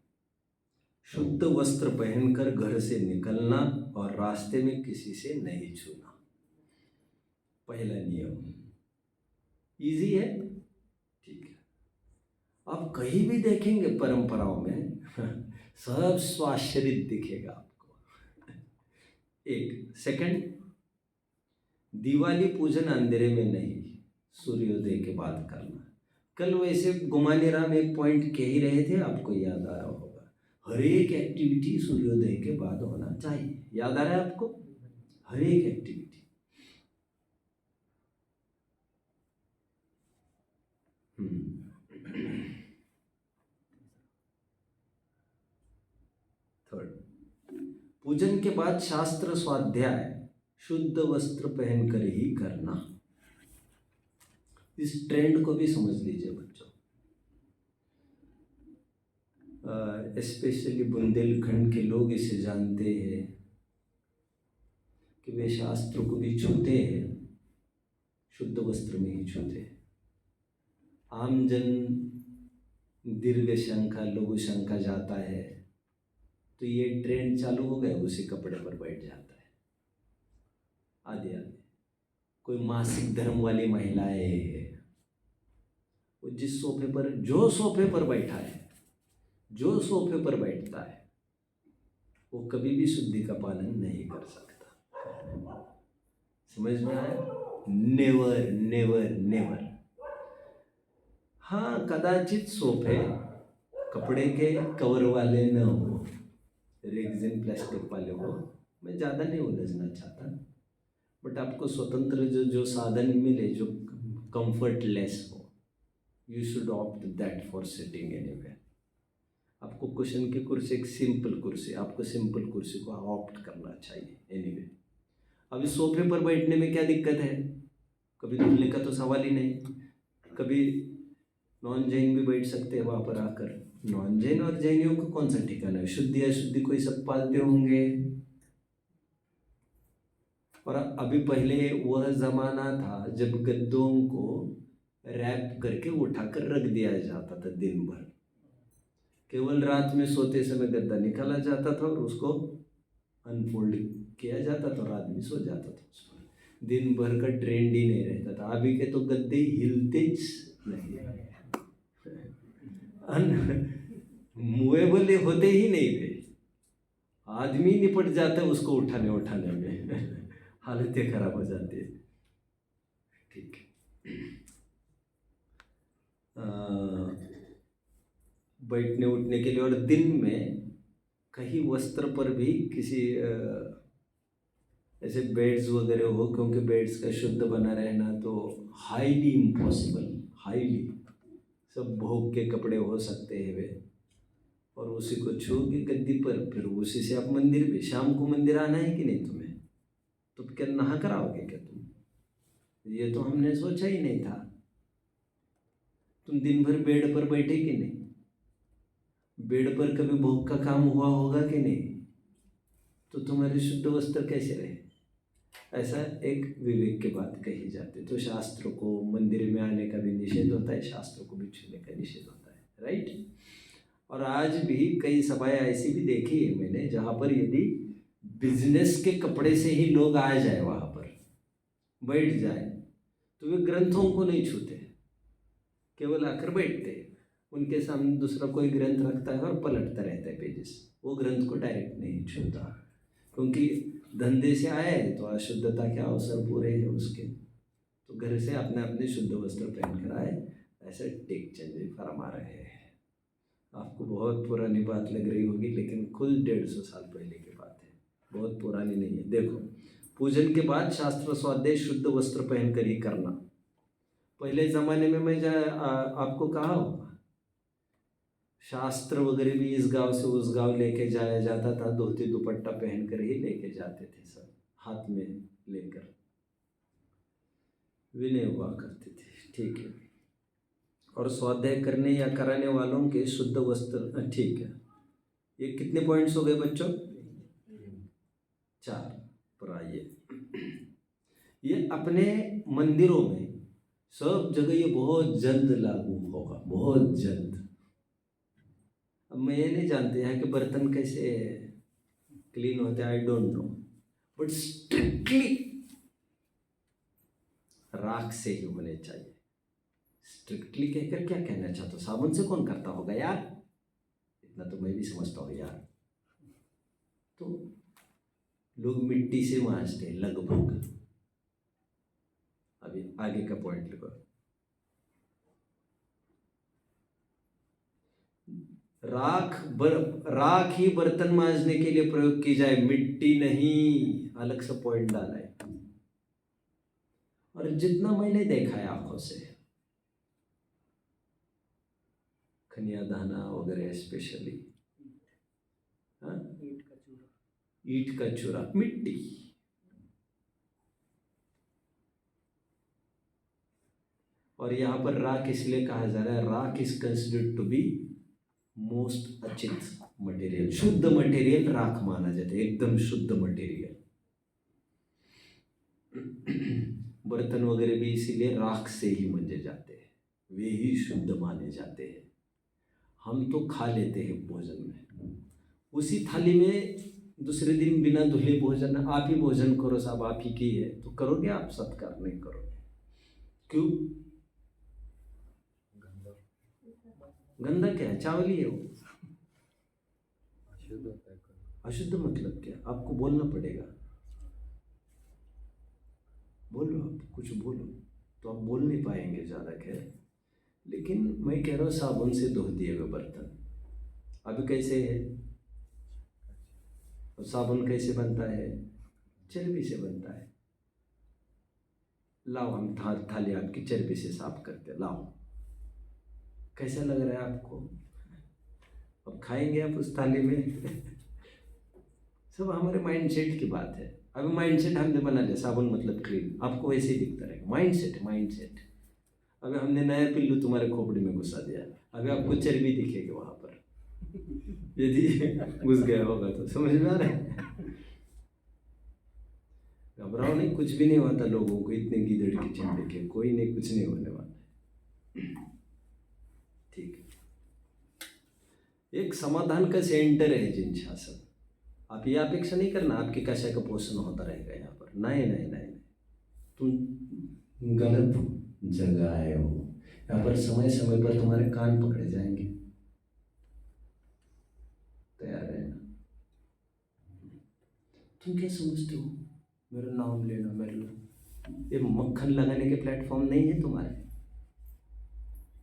शुद्ध वस्त्र पहनकर घर से निकलना और रास्ते में किसी से नहीं छूना, पहला नियम। इजी है, ठीक है। आप कहीं भी देखेंगे परंपराओं में सब स्वाश्रित दिखेगा आपको। एक सेकंड, दिवाली पूजन अंधेरे में नहीं, सूर्योदय के बाद करना। कल वैसे गुमानी राम एक पॉइंट कह ही रहे थे, आपको याद आ रहा होगा, हर एक एक्टिविटी सूर्योदय के बाद होना चाहिए। याद आ रहा है आपको? हर एक एक्टिविटी। थर्ड, पूजन के बाद शास्त्र स्वाध्याय शुद्ध वस्त्र पहनकर ही करना। इस ट्रेंड को भी समझ लीजिए बच्चों। स्पेशली बुंदेलखंड के लोग इसे जानते हैं कि वे शास्त्र को भी छूते हैं, शुद्ध वस्त्र में ही छूते हैं। आम जन दीर्घ शंका लघु शंका जाता है तो ये ट्रेंड चालू हो गया, उसी कपड़े पर बैठ जाता है। आदि आदि कोई मासिक धर्म वाली महिलाएं है, वो जिस सोफे पर, जो सोफे पर बैठा है, जो सोफे पर बैठता है, वो कभी भी शुद्धि का पालन नहीं कर सकता। समझ में आया? Never never never. हाँ, कदाचित सोफे कपड़े के कवर वाले न हो, रेक्सिन प्लास्टिक वाले हो, मैं ज़्यादा नहीं उलझना चाहता, बट आपको स्वतंत्र जो साधन मिले, जो कंफर्टलेस हो, you should opt that for sitting anywhere. आपको कुशन की कुर्सी, एक सिंपल कुर्सी, आपको सिंपल कुर्सी को ऑप्ट करना चाहिए एनीवे। अभी सोफे पर बैठने में क्या दिक्कत है? कभी धुलने का तो सवाल ही नहीं। कभी नॉन जैन भी बैठ सकते हैं वहाँ पर आकर। नॉन जैन और जैनियों को कौन सा ठिकाना है? शुद्धि अशुद्धि कोई सब पालते होंगे। और अभी पहले वह ज़माना था जब गद्दों को रैप करके उठाकर रख दिया जाता था दिन भर, केवल रात में सोते समय गद्दा निकाला जाता था और उसको अनफोल्ड किया जाता था और आदमी सो जाता था उस पर। दिन भर का ट्रेंड ही नहीं रहता था। अभी के तो गद्दे हिलते नहीं, मूवेबल मोहल्ले होते ही नहीं थे, आदमी निपट जाता है उसको उठाने में हालतें खराब हो जाती है। ठीक है, बैठने उठने के लिए, और दिन में कहीं वस्त्र पर भी किसी ऐसे बेड्स वगैरह हो, क्योंकि बेड्स का शुद्ध बना रहना तो हाईली इम्पॉसिबल, हाईली, सब भोग के कपड़े हो सकते हैं वे, और उसी को छू के गद्दी पर, फिर उसी से आप मंदिर भी, शाम को मंदिर आना है कि नहीं तुम्हें, तो क्या नहा कर आओगे क्या तुम? ये तो हमने सोचा ही नहीं था। तुम दिन भर बेड पर बैठे कि नहीं? बेड पर कभी भोग का काम हुआ होगा कि नहीं? तो तुम्हारे शुद्ध वस्त्र कैसे रहे? ऐसा एक विवेक की बात कही जाती है। तो शास्त्र को मंदिर में आने का भी निषेध होता है, शास्त्र को भी छूने का निषेध होता है, राइट। और आज भी कई सभाएं ऐसी भी देखी है मैंने जहाँ पर यदि बिजनेस के कपड़े से ही लोग आ जाए, वहाँ पर बैठ जाए, तो वे ग्रंथों को नहीं छूते, केवल आकर बैठते हैं। उनके सामने दूसरा कोई ग्रंथ रखता है और पलटता रहता है पेजेस, वो ग्रंथ को डायरेक्ट नहीं छूता, क्योंकि धंधे से आया है तो अशुद्धता के अवसर पूरे हैं उसके, तो घर से अपने अपने शुद्ध वस्त्र पहन कर आए, ऐसे टेक चेंज फरमा रहे हैं। आपको बहुत पुरानी बात लग रही होगी, लेकिन कुल 150 साल पहले की बात है, बहुत पुरानी नहीं है। देखो, पूजन के बाद शास्त्र स्वाध्याय शुद्ध वस्त्र पहनकर ही करना। पहले ज़माने में मैं आपको कहा होगा, शास्त्र वगैरह भी इस गांव से उस गांव लेके जाया जाता था, धोती दुपट्टा पहनकर ही लेके जाते थे, सब हाथ में लेकर, विनय हुआ करते थे, ठीक है। और स्वाध्याय करने या कराने वालों के शुद्ध वस्त्र, ठीक है। ये कितने पॉइंट्स हो गए बच्चों? 4 पर आइए। ये अपने मंदिरों में सब जगह ये बहुत जल्द लागू होगा, बहुत जल्द। अब मैं ये नहीं जानते यहाँ के बर्तन कैसे क्लीन होते हैं, I don't know, but strictly राख से ही होने चाहिए। स्ट्रिक्टली कहकर क्या कहना चाहता हूँ? साबुन से कौन करता होगा यार, इतना तो मैं भी समझता हूँ यार। तो लोग मिट्टी से मांजते हैं लगभग। अभी आगे का पॉइंट लिखो, राख ही बर्तन मांजने के लिए प्रयोग की जाए, मिट्टी नहीं, अलग से पॉइंट डाला है। और जितना मैंने देखा है आंखों से, खनिया दाना वगैरह स्पेशली, ईंट का चूरा, मिट्टी। और यहाँ पर राख इसलिए कहा जा रहा है, राख is considered to be most अचित मटेरियल, शुद्ध मटेरियल राख माना जाता है, एकदम शुद्ध मटेरियल। बर्तन वगैरह भी इसीलिए राख से ही मंजे जाते हैं, वे ही शुद्ध माने जाते हैं। हम तो खा लेते हैं भोजन में, उसी थाली में दूसरे दिन बिना धुले भोजन, आप ही भोजन करो साहब, आप ही की है, तो करोगे आप? सत्कार नहीं करोगे, क्यों? गंदा क्या है? चावल ही है वो, अशुद्ध मतलब क्या? आपको बोलना पड़ेगा, बोलो, आप कुछ बोलो, तो आप बोल नहीं पाएंगे ज़्यादा, खैर। लेकिन मैं कह रहा हूँ साबुन से धो दिए हुए बर्तन, अभी कैसे है? और साबुन कैसे बनता है? चर्बी से बनता है। लाओ, हम थाली आपकी चर्बी से साफ करते, लाओ। कैसा लग रहा है आपको? अब खाएंगे आप उस थाली में? सब हमारे माइंडसेट की बात है। अभी माइंडसेट हमने बना लिया, साबुन मतलब क्लीन, आपको वैसे ही दिखता रहेगा। माइंडसेट है, माइंडसेट। अभी हमने नया पिल्लू तुम्हारे खोपड़ी में घुसा दिया, अभी आपको चर्बी दिखेगी वहाँ पर, यदि घुस गया होगा तो। समझ में आ रहा है? घबराओ नहीं, कुछ भी नहीं होता लोगों को, इतने गीदड़ के चिंडे के, कोई नहीं, कुछ नहीं होने वाला। ठीक है, एक समाधान का सेंटर है जिनशासन। आप ये अपेक्षा नहीं करना आपकी कशा का पोषण होता रहेगा यहाँ पर, नहीं नहीं नहीं, तुम गलत जगह आए हो। यहाँ पर समय समय पर तुम्हारे कान पकड़े जाएंगे। तुम क्या समझते हो मेरा नाम लेना मेरे लिए ये मक्खन लगाने के प्लेटफॉर्म नहीं है तुम्हारे।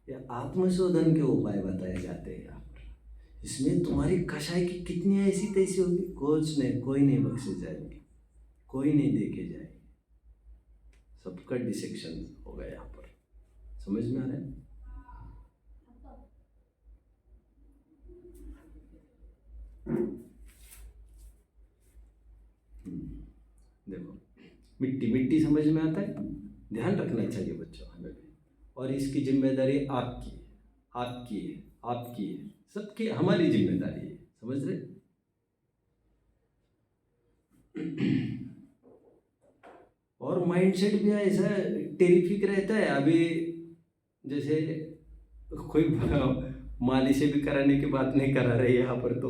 ये आत्मशोधन के उपाय बताए जाते हैं यहाँ पर। इसमें तुम्हारी कषाय की कितनी ऐसी तैसी होगी, कुछ नहीं, कोई नहीं बख्शे जाएगी, कोई नहीं देखे जाएगी, सबका डिसेक्शन होगा यहाँ पर। समझ में आ रहा है? देखो मिट्टी मिट्टी समझ में आता है, ध्यान रखना चाहिए बच्चों हमें भी। और इसकी जिम्मेदारी आपकी है, आपकी है, आपकी है, सबकी हमारी जिम्मेदारी है। समझ रहे? और माइंडसेट भी ऐसा टेरिफिक रहता है। अभी जैसे कोई माली से भी कराने की बात नहीं करा रही यहाँ पर, तो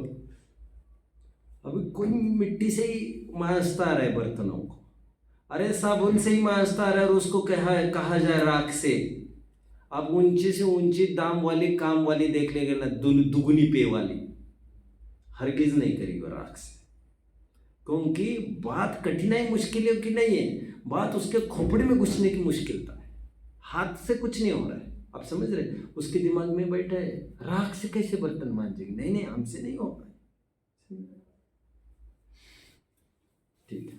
अभी कोई मिट्टी से ही मांजता रहा है बर्तनों को, अरे साबुन से ही मांजता रहा है और उसको कहा जाए राख से। अब ऊंची से ऊंची दाम वाली काम वाली देख लेंगे ना, दुगनी पे वाली, हरगिज नहीं करेगी राख से। क्योंकि बात कठिनाई मुश्किलों की नहीं है, बात उसके खोपड़े में घुसने की मुश्किलता है। हाथ से कुछ नहीं हो रहा है, आप समझ रहे? उसके दिमाग में बैठा है राख से कैसे बर्तन मांजेगी, नहीं नहीं हमसे नहीं होगा। ठीक है,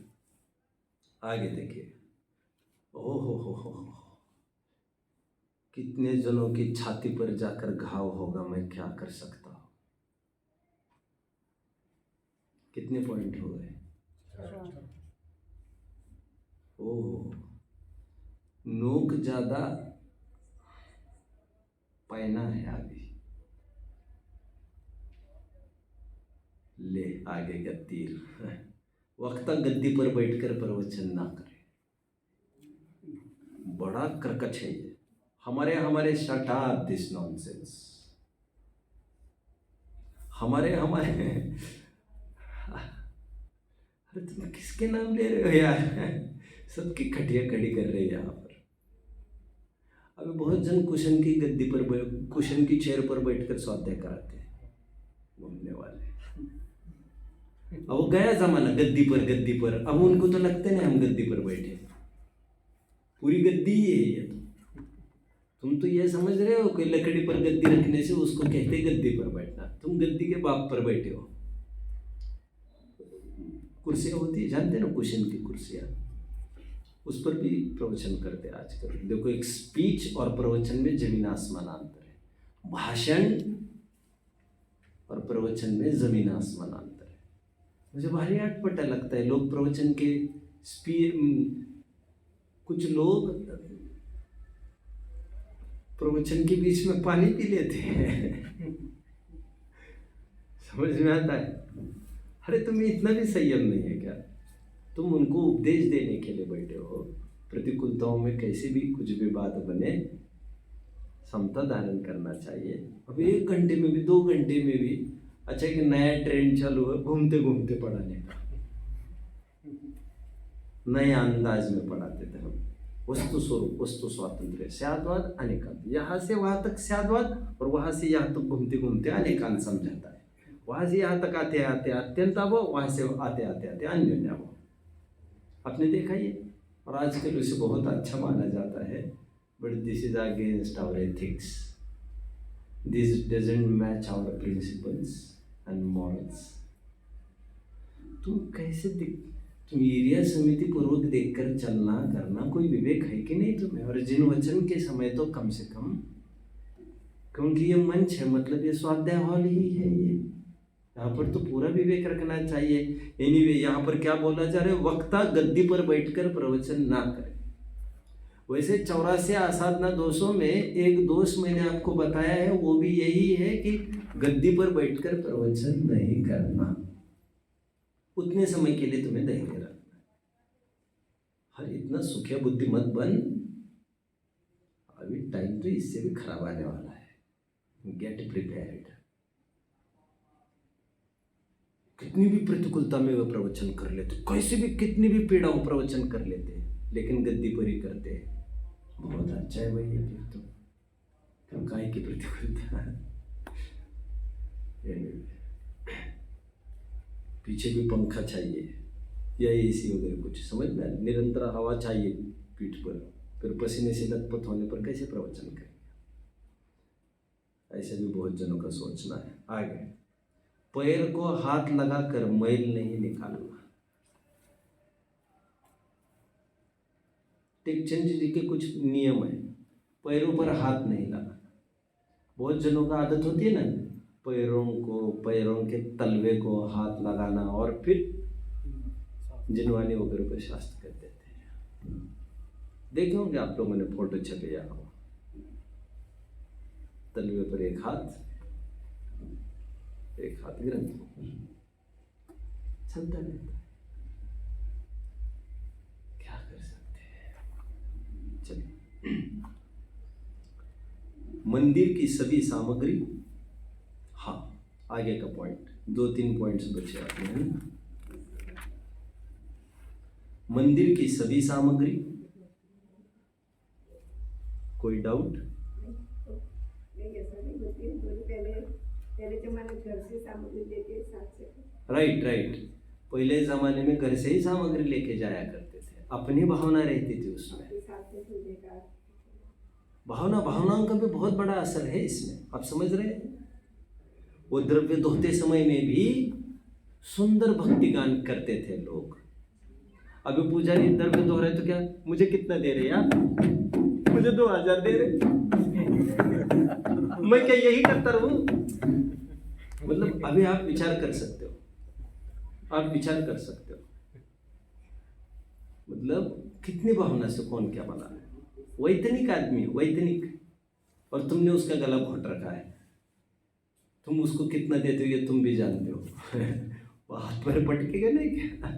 आगे देखिए। ओहो हो, कितने जनों की छाती पर जाकर घाव होगा, मैं क्या कर सकता हूं। कितने पॉइंट हो गए? ओह, नोक ज्यादा पैना है अभी। ले आगे का तीर। वक्ता गद्दी पर बैठकर प्रवचन ना करे, बड़ा कर्कश है ये। हमारे शट अप दिस नॉनसेंस। हमारे अरे तुम किसके नाम ले रहे हो यार? सबकी खटिया खड़ी कर रहे हैं यहाँ पर। अभी बहुत जन कुशन की गद्दी पर, कुशन की चेयर पर बैठकर स्वाध्याय कराते हैं, घूमने वाले। अब वो गया जमाना गद्दी पर। अब उनको तो लगते नहीं हम गद्दी पर बैठे, पूरी गद्दी ही है ये। तुम तो ये समझ रहे हो कि लकड़ी पर गद्दी रखने से उसको कहते गद्दी पर बैठना। तुम गद्दी के बाप पर बैठे हो। कुर्सियां होती है, जानते ना, कुशन की कुर्सियां, उस पर भी प्रवचन करते हैं आजकल। देखो, एक स्पीच और प्रवचन में जमीन आसमान अंतर है। भाषण और प्रवचन में जमीन आसमान अंतर है। मुझे भारी अटपटा लगता है, लोग प्रवचन के कुछ लोग प्रवचन के बीच में पानी पी लेते हैं। समझ में आता है? अरे तुम्हें इतना भी संयम नहीं है क्या? तुम उनको उपदेश देने के लिए बैठे हो। प्रतिकूलताओं में कैसे भी कुछ भी बात बने, समता धारण करना चाहिए। अब 1 घंटे में भी 2 घंटे में भी अच्छा कि नया ट्रेंड चालू है घूमते घूमते पढ़ाने का, नए अंदाज में पढ़ाते थे हम। वस्तु स्वरूप, वस्तु स्वातंत्र्य, स्याद्वाद अनेकांत, यहाँ से वहां तक स्याद्वाद और वहां से यहाँ तक घूमते घूमते अनेकांत समझाता है। वहां से यहाँ तक आते आते अत्यंत अभाव, वहां से आते आते आते अन्योन्य अभाव। आपने देखा ये? और आजकल उसे बहुत अच्छा माना जाता है, but this is against our ethics, this doesn't match our principles and morals. तुम कैसे तुम एरिया समिति पूर्वक देखकर चलना करना, कोई विवेक है कि नहीं तुम्हें? और जिन वचन के समय तो कम से कम, क्योंकि ये मंच है, मतलब ये स्वाध्याय हॉल ही है, ये यहाँ पर तो पूरा विवेक रखना चाहिए। एनीवे, यहाँ पर क्या बोला जा रहा है? वक्ता गद्दी पर बैठकर प्रवचन ना करे। वैसे 84 असाधना दोषों में एक दोष मैंने आपको बताया है, वो भी यही है कि गद्दी पर बैठकर प्रवचन नहीं करना। उतने समय के लिए तुम्हें धैर्य रखना है। हर इतना सुखिया बुद्धि मत बन, अभी टाइम तो इससे भी खराब आने वाला है। Get prepared. कितनी भी प्रतिकूलता में वो प्रवचन कर लेते, कैसे भी कितनी भी पीड़ा हो प्रवचन कर लेते, लेकिन गद्दी पर ही करते हैं। बहुत अच्छा है भाई, ये फिर तो क्यों काय की प्रतिकूलता। पीछे भी पंखा चाहिए, या एसी वगैरह कुछ, समझ में? निरंतर हवा चाहिए पीठ पर, फिर पसीने से लथपथ होने पर कैसे प्रवचन करेंगे? ऐसे भी बहुत जनों का सोचना है। आगे, पैर को हाथ लगाकर मैल नहीं निकालना। टेकचंद जी के कुछ नियम है। पैरों पर हाथ नहीं लगाना। बहुत जनों का आदत होती है ना, पैरों के तलवे को हाथ लगाना और फिर जिनवानी वगैरह पर शास्त्र कर देते हैं। देखे होंगे आप लोगों ने, फोटो छपे या हो, तलवे पर एक हाथ ग्रंथ चलता रहता है। क्या कर सकते हैं? चलिए, मंदिर की सभी सामग्री, हाँ आगे का पॉइंट, 2-3 पॉइंट्स बचे आपने, है ना? मंदिर की सभी सामग्री, कोई डाउट? राइट। पहले ज़माने में घर से ही सामग्री लेके जाया करते थे, अपनी भावना रहती थी उसमें। भावनाओं का भी बहुत बड़ा असर है इसमें, आप समझ रहे हैं? वो द्रव्य धोते समय में भी सुंदर भक्ति गान करते थे लोग। अभी पुजारी द्रव्य धो रहे तो क्या, मुझे कितना दे रहे यार? मुझे 2000 दे रहे। मैं क्या यही करता रहूं? मतलब अभी आप विचार कर सकते हो, मतलब कितनी भावना से कौन क्या बना है। वैतनिक आदमी, वैतनिक, और तुमने उसका गला घोट रखा है। तुम उसको कितना देते हो ये तुम भी जानते हो। वो हाथ पर पटकेगा नहीं क्या?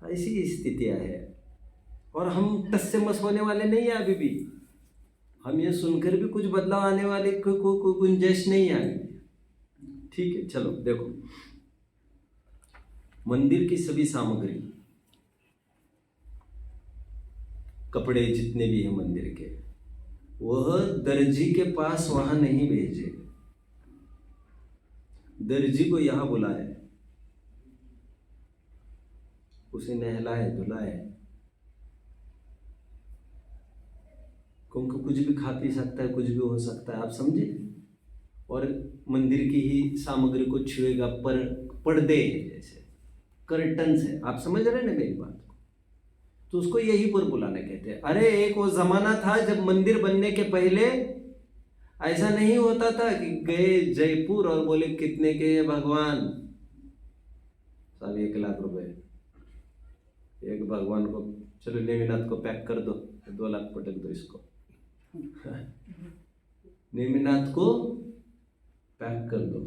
ऐसी स्थितियां है, और हम टस से मस होने वाले नहीं है अभी भी। हम ये सुनकर भी कुछ बदलाव आने वाले को गुंजाइश नहीं है। ठीक है, चलो देखो, मंदिर की सभी सामग्री, कपड़े जितने भी हैं मंदिर के, वह दर्जी के पास वहां नहीं भेजे। दर्जी को यहां बुलाए, उसे नहलाए धुलाए, क्योंकि कुछ भी खा पी सकता है, कुछ भी हो सकता है, आप समझे? और मंदिर की ही सामग्री को छुएगा, पर पर्दे जैसे कर्टन्स है, आप समझ रहे हैं ना मेरी बात को? तो उसको यही पर बुलाना कहते हैं। अरे एक वो जमाना था जब मंदिर बनने के पहले ऐसा नहीं होता था कि गए जयपुर और बोले कितने के भगवान, साहब 1 लाख रुपए, एक भगवान को, चलो नेमिनाथ को पैक कर दो, 2 लाख पटक दो इसको। नेमिनाथ को पैक कर दो।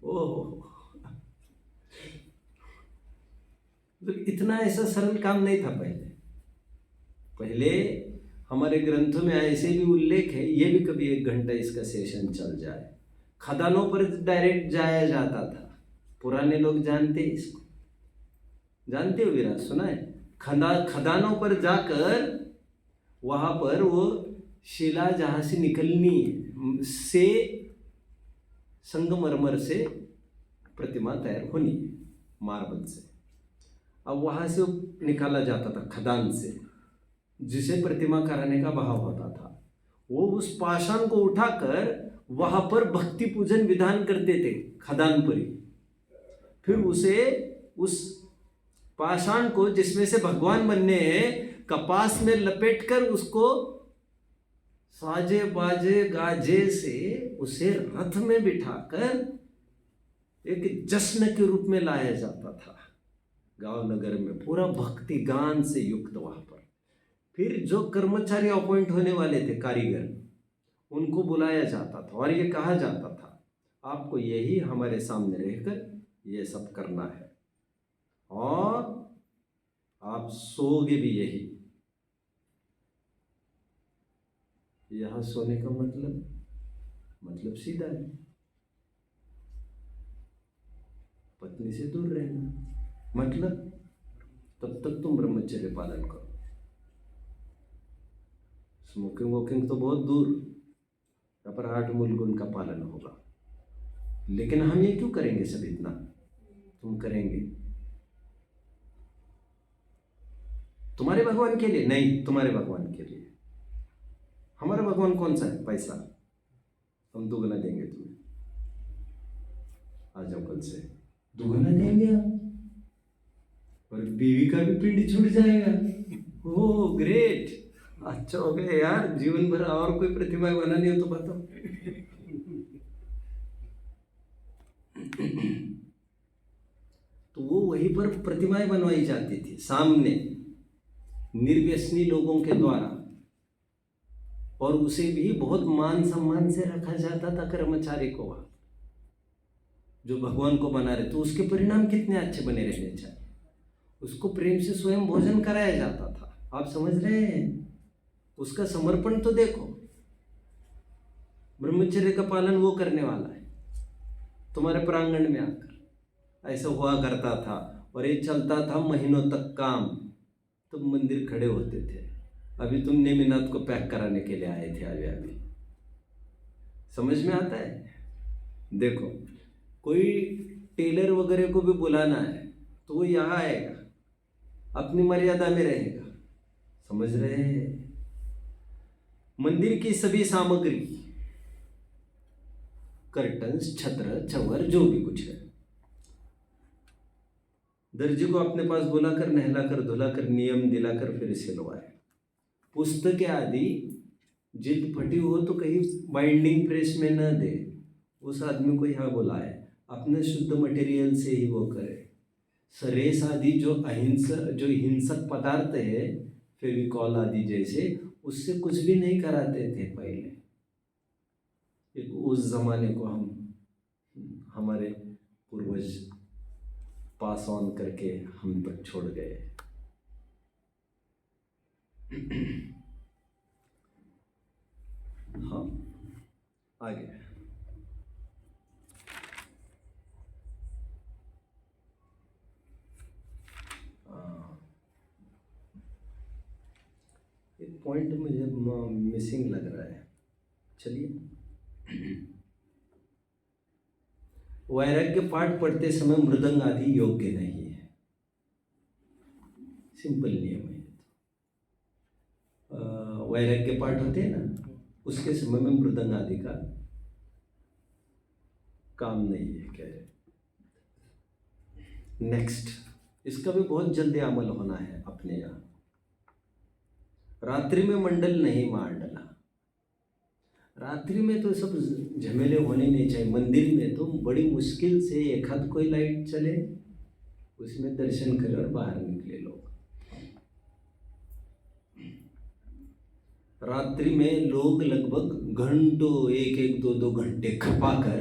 ओह, तो इतना ऐसा सरल काम नहीं था पहले हमारे ग्रंथों में ऐसे भी उल्लेख है, ये भी कभी 1 घंटा इसका सेशन चल जाए। खदानों पर डायरेक्ट जाया जाता था, पुराने लोग जानते हैं इसको, जानते हो विराट, सुना है? खदानों पर जाकर वहां पर वो शिला जहां से निकलनी है से संगमरमर से प्रतिमा तैयार होनी है, मार्बल से। अब वहां से निकाला जाता था खदान से, जिसे प्रतिमा कराने का भाव होता था। वो उस पाषाण को उठाकर वहां पर भक्ति पूजन विधान करते थे खदान पर ही। फिर उस पाषाण को, जिसमें से भगवान बनने हैं, कपास में लपेटकर उसको साजे बाजे गाजे से उसे रथ में बिठाकर एक जश्न के रूप में लाया जाता था गांव नगर में, पूरा भक्ति गान से युक्त वहां पर। फिर जो कर्मचारी अपॉइंट होने वाले थे, कारीगर, उनको बुलाया जाता था और ये कहा जाता था आपको यही हमारे सामने रहकर ये सब करना है और आप सोओगे भी यही। यहां सोने का मतलब सीधा है, पत्नी से दूर रहना, मतलब तब तक तुम ब्रह्मचर्य पालन करो। स्मोकिंग वोकिंग तो बहुत दूर, यहाँ पर 8 मूल गुण का पालन होगा। लेकिन हम ये क्यों करेंगे सब इतना? तुम करेंगे तुम्हारे भगवान के लिए नहीं, तुम्हारे भगवान के लिए। हमारा भगवान कौन सा है? पैसा। हम दुगना देंगे तुम्हें, आ जाओ कल से, दुगना देंगे हम, और बीवी का भी पिंड छूट जाएगा। ओह ग्रेट, अच्छा हो गया यार। जीवन भर और कोई प्रतिमा बनानी हो तो बताओ। तो वो वहीं पर प्रतिमाएं बनवाई जाती थी सामने निर्व्यसनी लोगों के द्वारा, और उसे भी बहुत मान सम्मान से रखा जाता था कर्मचारी को, जो भगवान को बना रहे। तो उसके परिणाम कितने अच्छे बने रहने चाहिए। उसको प्रेम से स्वयं भोजन कराया जाता था। आप समझ रहे हैं? उसका समर्पण तो देखो। ब्रह्मचर्य का पालन वो करने वाला है तुम्हारे प्रांगण में आकर। ऐसा हुआ करता था, और ये चलता था महीनों तक काम। तुम मंदिर खड़े होते थे। अभी तुम नेमिनाथ को पैक कराने के लिए आए थे अभी। समझ में आता है? देखो, कोई टेलर वगैरह को भी बुलाना है तो वो यहाँ आएगा, अपनी मर्यादा में रहेगा। समझ रहे हैं? मंदिर की सभी सामग्री, कर्टन्स, छत्र, चवर, जो भी कुछ है, दर्जी को अपने पास बुलाकर नहलाकर धुलाकर नियम दिलाकर फिर सिलवाए। पुस्तकें आदि जिद फटी हो तो कहीं बाइंडिंग प्रेस में न दे, उस आदमी को यहाँ बुलाए, अपने शुद्ध मटेरियल से ही वो करे। सरेस आदि जो हिंसक पदार्थ है, फेविकॉल आदि जैसे, उससे कुछ भी नहीं कराते थे पहले। एक उस जमाने को हमारे पूर्वज पास ऑन करके हम तक छोड़ गए। हाँ, आगे एक पॉइंट मुझे मिसिंग लग रहा है। चलिए, वैराग्य पाठ पढ़ते समय मृदंग आदि योग्य नहीं है। सिंपल नियम है। वैराग्य पाठ होते हैं ना, उसके समय में मृदंग आदि का काम नहीं है। कह रहे नेक्स्ट, इसका भी बहुत जल्दी अमल होना है अपने यहाँ। रात्रि में मंडल नहीं मार डाला। रात्रि में तो सब झमेले होने नहीं चाहिए। मंदिर में तो बड़ी मुश्किल से एक हाथ कोई लाइट चले, उसमें दर्शन करे और बाहर निकले लोग। रात्रि में लोग लगभग घंटों, एक एक दो दो घंटे खपा कर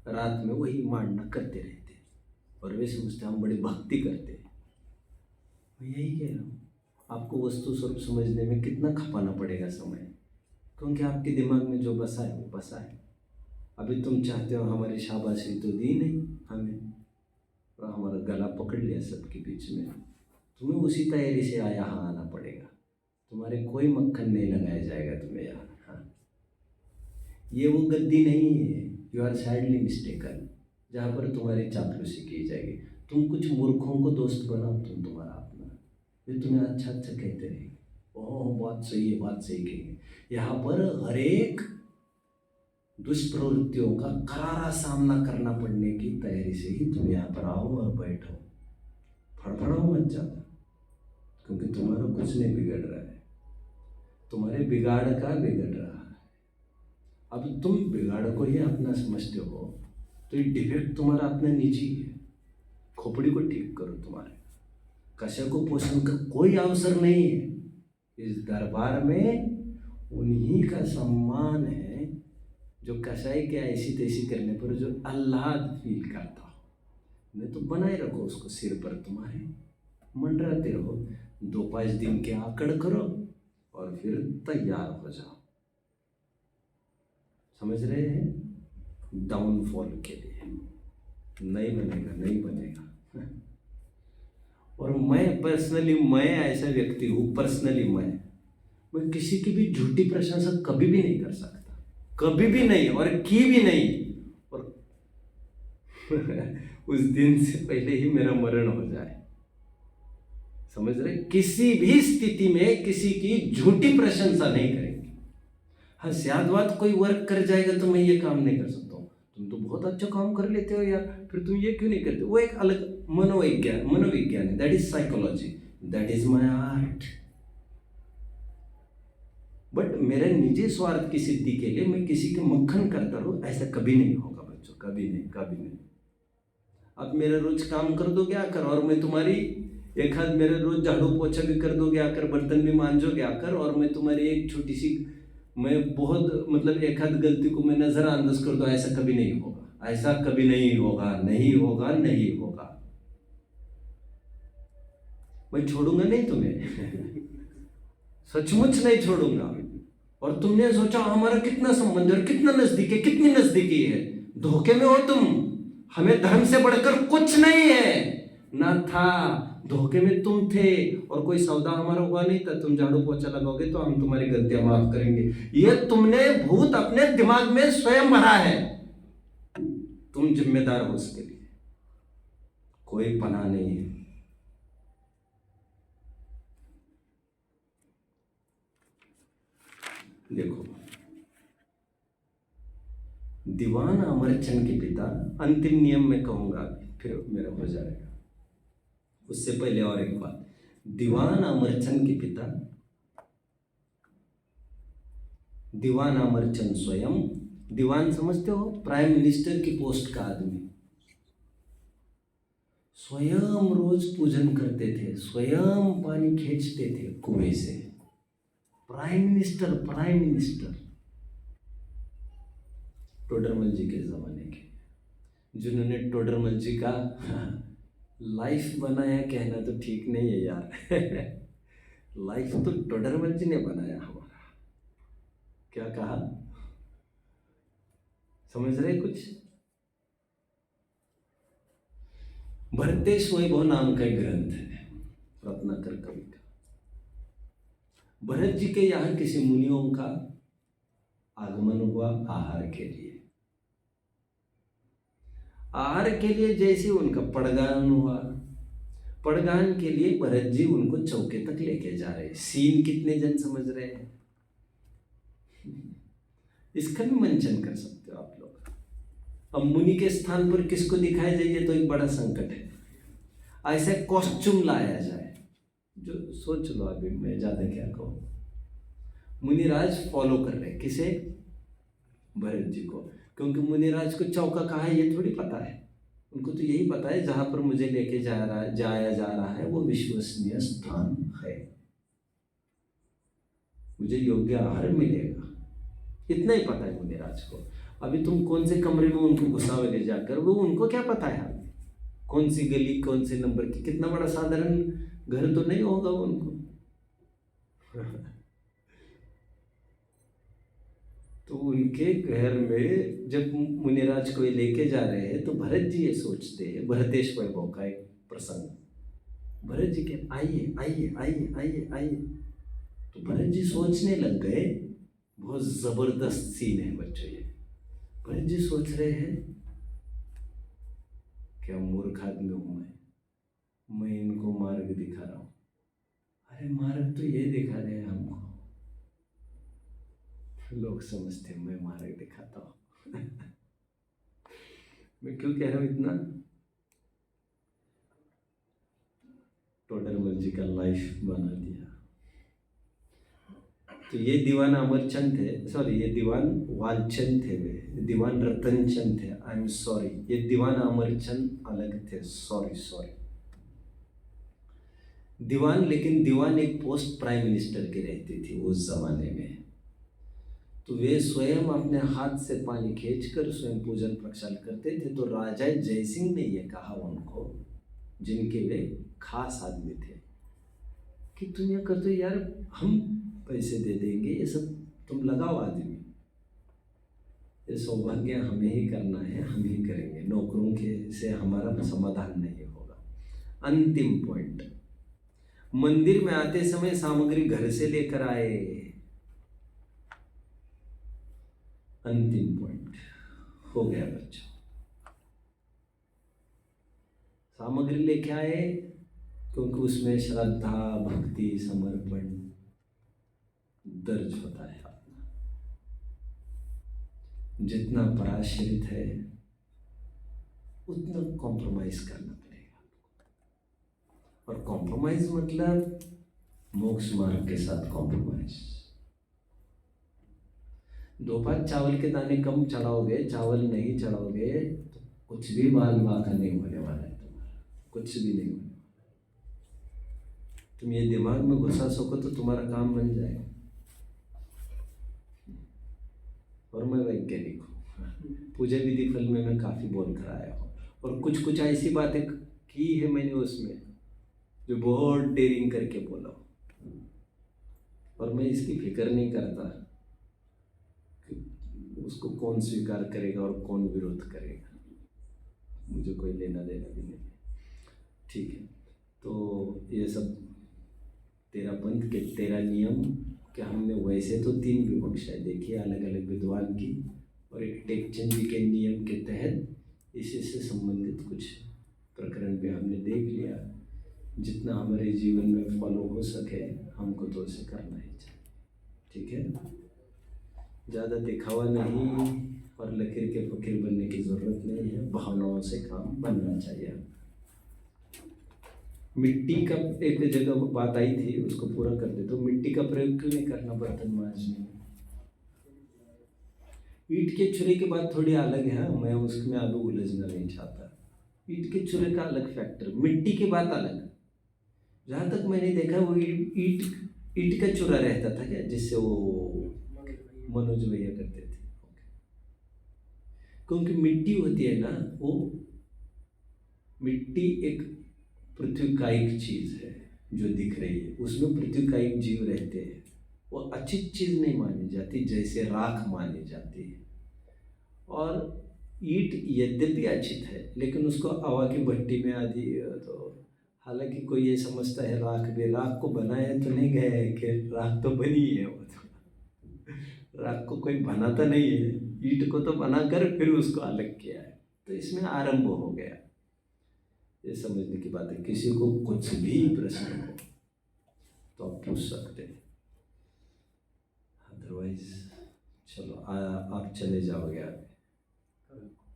रात में वही मांडना करते रहते, और वे समझते हम बड़ी भक्ति करते हैं। मैं यही कह रहा हूँ, आपको वस्तु स्वरूप समझने में कितना खपाना पड़ेगा समय, क्योंकि आपके दिमाग में जो बसा है वो बसा है। अभी तुम चाहते हो हमारी शाबाशी तो दी नहीं हमें, और हमारा गला पकड़ लिया सबके बीच में। तुम्हें उसी तैयारी से यहाँ आना पड़ेगा। तुम्हारे कोई मक्खन नहीं लगाया जाएगा तुम्हें यहाँ। हाँ, ये वो गद्दी नहीं है, यू आर सैडली मिस्टेकन, जहाँ पर तुम्हारी चापलूसी की जाएगी। तुम कुछ मूर्खों को दोस्त बनाओ, तुम्हारा अपना, वे तुम्हें अच्छा अच्छा कहते रहेंगे। ओह बात सही है, बात सही कहेंगे। यहाँ पर हर एक दुष्प्रवृत्तियों का करारा सामना करना पड़ने की तैयारी से ही तुम यहाँ पर आओ और बैठो। फड़फड़ाओ मत ज़्यादा, क्योंकि तुम्हारा कुछ नहीं बिगड़ रहा है, तुम्हारे बिगाड़ का बिगड़ रहा है। अब तुम बिगाड़ को ही अपना समझते हो, तो ये डिफेक्ट तुम्हारा अपना निजी है। खोपड़ी को ठीक करो। तुम्हारे कशा को पोषण का कोई अवसर नहीं है। इस दरबार में उन्हीं का सम्मान है जो कसाई के ऐसी तैसी करने पर जो आह्लाद फील करता हो। नहीं तो बनाए रखो उसको सिर पर तुम्हारे, मंडराते रहो। 2-5 दिन के आकड़ करो और फिर तैयार हो जाओ। समझ रहे हैं? डाउनफॉल के लिए नहीं बनेगा, नहीं बनेगा। और मैं पर्सनली, मैं ऐसा व्यक्ति हूँ, पर्सनली मैं किसी की भी झूठी प्रशंसा कभी भी नहीं कर सकता, कभी भी नहीं, और की भी नहीं। और उस दिन से पहले ही मेरा मरण हो जाए। समझ रहे? किसी भी स्थिति में किसी की झूठी प्रशंसा नहीं करेंगे। हाँ, शायद कोई वर्क कर जाएगा तो मैं ये काम नहीं कर सकता हूँ, तुम तो बहुत अच्छा काम कर लेते हो यार, फिर तुम ये क्यों नहीं करते? वो एक अलग मनोविज्ञान है, that is psychology, that is my art. But मेरे निजी स्वार्थ की सिद्धि के लिए मैं किसी के मक्खन करता रहूं, ऐसा कभी नहीं होगा बच्चों, कभी नहीं, कभी नहीं। अब मेरा रोज काम कर दोगे आकर, और मैं तुम्हारी एक हाथ, मेरे रोज झाड़ू पोछा भी कर दोगे आकर, बर्तन भी मांजोगे आकर, और मैं तुम्हारी एक छोटी सी, मैं बहुत मतलब एक हाथ गलती को मैं नजरअंदाज कर दूं, ऐसा कभी नहीं होगा, ऐसा कभी नहीं होगा, नहीं होगा, नहीं होगा। मैं छोड़ूंगा नहीं तुम्हें, सचमुच नहीं छोड़ूंगा। और तुमने सोचा हमारा कितना संबंध है, कितना नजदीक है, कितनी नजदीकी है, धोखे में हो तुम। हमें धर्म से बढ़कर कुछ नहीं है, ना था, धोखे में तुम थे। और कोई सौदा हमारा हुआ नहीं था, तुम झाड़ू पोछा लगाओगे तो हम तुम्हारी गलतियां माफ करेंगे, ये तुमने भूत अपने दिमाग में स्वयं भरा है। तुम जिम्मेदार हो उसके लिए, कोई पनाह नहीं है। देखो, दीवान अमरचंद के पिता, अंतिम नियम में कहूंगा फिर मेरा हो जाएगा, उससे पहले और एक बात। दीवान अमरचंद के पिता, दीवान अमरचंद स्वयं, दीवान समझते हो, प्राइम मिनिस्टर की पोस्ट का आदमी, स्वयं रोज पूजन करते थे, स्वयं पानी खींचते थे कुएं से। Prime minister, prime minister Todarmal ji के जमाने के, जिन्होंने टोडरमल जी का लाइफ बनाया, कहना तो ठीक नहीं है यार लाइफ तो टोडरमल जी ने बनाया हमारा। क्या कहा, समझ रहे कुछ? भरतेश वैभव नाम का एक ग्रंथ है रत्नाकर कवि का। भरत जी के यहाँ किसी मुनियों का आगमन हुआ आहार के लिए। आहार के लिए जैसे उनका पड़गान हुआ, पड़गान के लिए भरत जी उनको चौके तक लेके जा रहे। सीन कितने जन समझ रहे हैं? इसका भी मंचन कर सकते हो आप लोग। अब मुनि के स्थान पर किसको दिखाया जाइए तो एक बड़ा संकट है। ऐसे कॉस्ट्यूम लाया जाए, जो सोच लो, अभी मैं ज्यादा क्या कहूँ। मुनिराज फॉलो कर रहे किसे? भरत जी को, क्योंकि मुनिराज को चौका कहाँ है ये थोड़ी पता है। उनको तो यही पता है जहां पर मुझे लेके जाया जा रहा है वो विश्वसनीय स्थान है, मुझे योग्य आहार मिलेगा, इतना ही पता है मुनिराज को। अभी तुम कौन से कमरे में उनको घुसाओ ले जाकर, वो उनको क्या पता है कौन सी गली कौन से नंबर की, कितना बड़ा साधारण घर तो नहीं होगा उनको तो उनके घर में जब मुनिराज को ये लेके जा रहे हैं तो भरत जी ये सोचते हैं, भरतेश वैभव का एक प्रसंग, भरत जी के आइए आइए आइए आइए आइए, तो भरत जी सोचने लग गए। बहुत जबरदस्त सीन है बच्चों ये। भरत जी सोच रहे हैं, क्या मूर्ख आदमी हूं मैं इनको मार्ग दिखा रहा हूं। अरे मार्ग तो ये दिखा रहे हैं हमको, लोग समझते मैं मार्ग दिखाता हूं मैं क्यों कह रहा हूं इतना? टोडरमल जी का लाइफ बना दिया। तो ये दीवान अमरचंद थे, सॉरी ये दीवान वालचंद थे, वे दीवान रतनचंद थे, आई एम सॉरी, ये दीवान अमरचंद अलग थे, सॉरी सॉरी। दीवान, लेकिन दीवान एक पोस्ट प्राइम मिनिस्टर की रहती थी उस जमाने में। तो वे स्वयं अपने हाथ से पानी खींचकर स्वयं पूजन प्रक्षाल करते थे। तो राजा जयसिंह ने यह कहा उनको, जिनके वे खास आदमी थे, कि तुम ये करते हो यार, हम पैसे दे देंगे, ये सब तुम लगाओ आदमी, ये सौभाग्य हमें ही करना है, हम ही करेंगे, नौकरों के से हमारा समाधान नहीं होगा। अंतिम पॉइंट, मंदिर में आते समय सामग्री घर से लेकर आए। अंतिम पॉइंट हो गया बच्चों। सामग्री लेके आए क्योंकि उसमें श्रद्धा, भक्ति, समर्पण दर्ज होता है अपना। जितना पराश्रित है उतना कॉम्प्रोमाइज करना पड़ेगा। और कॉम्प्रोमाइज मतलब मोक्ष मार्ग के साथ कॉम्प्रोमाइज। 2 5 चावल के दाने कम चढ़ाओगे, चावल नहीं चढ़ाओगे तो कुछ भी बाल बांका नहीं होने वाला है तुम्हारा, कुछ भी नहीं होने वाला। तुम ये दिमाग में घुसा सको तो तुम्हारा काम बन जाएगा। और मैं वैज्ञानिक हूँ, पूजा विधि फल में मैं काफ़ी बोल कर आया हूँ, और कुछ कुछ ऐसी बातें की है मैंने उसमें जो बहुत डेयरिंग करके बोला हूँ। और मैं इसकी फिक्र नहीं करता कि उसको कौन स्वीकार करेगा और कौन विरोध करेगा, मुझे कोई लेना देना भी नहीं। ठीक है, तो ये सब तेरा पंथ के 13 नियम कि हमने वैसे तो 3 विवक्षाएं देखी अलग अलग विद्वान की, और एक टेकचंद जी के नियम के तहत इसी से संबंधित कुछ प्रकरण भी हमने देख लिया। जितना हमारे जीवन में फॉलो हो सके हमको तो उसे करना ही चाहिए। ठीक है, ज़्यादा दिखावा नहीं और लकीर के फकीर बनने की ज़रूरत नहीं है, भावनाओं से काम बनना चाहिए। मिट्टी का एक जगह बात आई थी, उसको पूरा कर दे। तो मिट्टी का प्रयोग क्यों नहीं करना बर्तन मांजने में? ईंट के चूल्हे की बात थोड़ी अलग है, मैं उसमें अभी उलझना नहीं चाहता। ईंट के चूल्हे का अलग फैक्टर, मिट्टी की बात अलग। जहाँ तक मैंने देखा वो ईंट का चूल्हा रहता था क्या, जिससे वो मनोज भैया करते थे। क्योंकि मिट्टी होती है ना, वो मिट्टी एक पृथ्वीकायिक चीज़ है जो दिख रही है, उसमें पृथ्वीकायिक जीव रहते हैं। वो अच्छी चीज़ नहीं मानी जाती, जैसे राख मानी जाती है। और ईंट यद्यपि अच्छित है लेकिन उसको हवा की भट्टी में आदि, तो हालांकि कोई ये समझता है राख को बनाया तो नहीं गया है कि राख तो बनी है, वो तो राख को कोई बनाता नहीं है, ईंट को तो बनाकर फिर उसको अलग किया है। तो इसमें आरंभ हो गया, ये समझने की बात है। किसी को कुछ भी प्रश्न हो तो आप पूछ सकते हैं, अदरवाइज चलो आप चले जाओगे, आप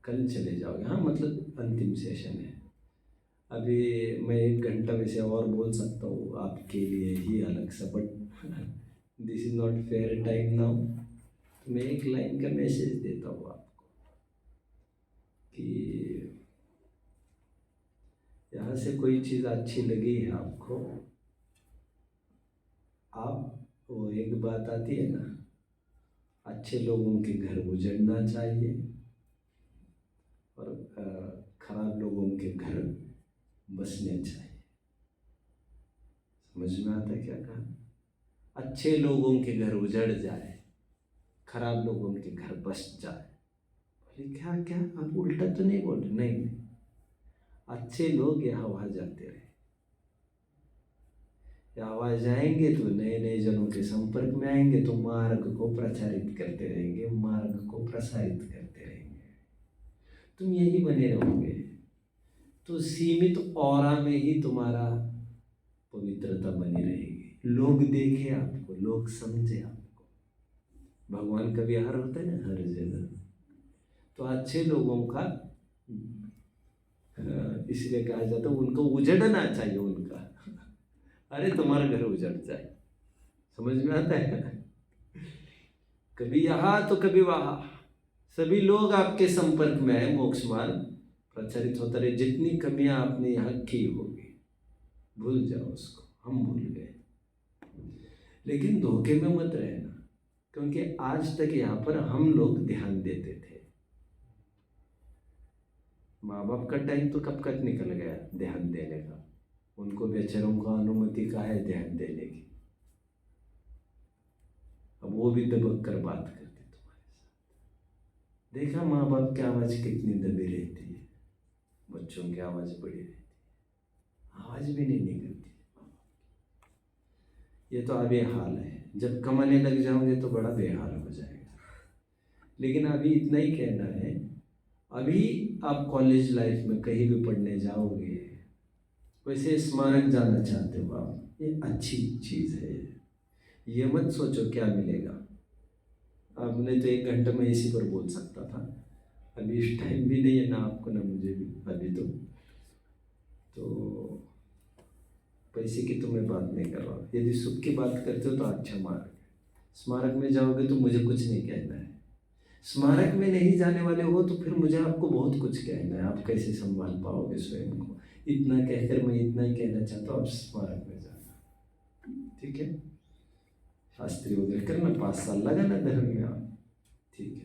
कल चले जाओगे। हाँ, मतलब अंतिम सेशन है अभी। मैं 1 घंटा वैसे और बोल सकता हूँ आपके लिए ही अलग सा, but this is not fair time now. तो मैं 1 लाइन का मैसेज देता हूँ आपको कि यहाँ से कोई चीज़ अच्छी लगी है आपको, आप वो एक बात आती है ना, अच्छे लोगों के घर उजड़ना चाहिए और खराब लोगों के घर बसने चाहिए। समझ में आता है क्या कहा? अच्छे लोगों के घर उजड़ जाए, खराब लोगों के घर बस जाए। बोले क्या क्या, आप उल्टा तो नहीं बोल रहे? नहीं, अच्छे लोग यहाँ वहाँ जाते रहे, यहाँ जाएंगे तो नए नए जनों के संपर्क में आएंगे, तो मार्ग को प्रचारित करते रहेंगे, मार्ग को प्रसारित करते रहेंगे, तुम यही बने रहोगे। तो सीमित ऑरा में ही तुम्हारा पवित्रता बनी रहेगी। लोग देखे आपको, लोग समझे आपको। भगवान का विहार होता है ना हर जगह, तो अच्छे लोगों का इसलिए कहा जाता है उनको उजड़ना चाहिए उनका। अरे तुम्हारा घर उजड़ जाए, समझ में आता है? कभी यहाँ तो कभी वहाँ, सभी लोग आपके संपर्क में आए, मोक्ष मार्ग प्रचारित होता रहे। जितनी कमियां आपने यहाँ की होगी भूल जाओ उसको, हम भूल गए। लेकिन धोखे में मत रहना, क्योंकि आज तक यहाँ पर हम लोग ध्यान देते थे। माँ बाप का टाइम तो कब कब निकल गया ध्यान देने का, उनको बेचारों को अनुमति का है ध्यान देने की। अब वो भी दबक कर बात करते तुम्हारे साथ। देखा माँ बाप की आवाज़ कितनी दबी रहती है, बच्चों की आवाज़ बड़ी रहती है, आवाज़ भी नहीं निकलती। ये तो अभी हाल है, जब कमाने लग जाओगे तो बड़ा बेहाल हो जाएगा। लेकिन अभी इतना ही कहना है, अभी आप कॉलेज लाइफ में कहीं भी पढ़ने जाओगे वैसे स्मारक जाना चाहते हो आप, ये अच्छी चीज़ है। ये मत सोचो क्या मिलेगा। आपने तो 1 घंटे में इसी पर बोल सकता था, अभी इस टाइम भी नहीं है ना आपको ना मुझे भी अभी। तो पैसे की तो मैं बात नहीं कर रहा हूँ। यदि सुख की बात करते हो तो अच्छा मार्ग है। स्मारक में जाओगे तो मुझे कुछ नहीं कहना है। स्मारक में नहीं जाने वाले हो तो फिर मुझे आपको बहुत कुछ कहना है। आप कैसे संभाल पाओगे स्वयं को। इतना कहकर मैं इतना ही कहना चाहता हूँ, आप स्मारक में जाना, ठीक है। शास्त्री वगैरह करना, 5 साल लगाना धर्म में आप, ठीक है।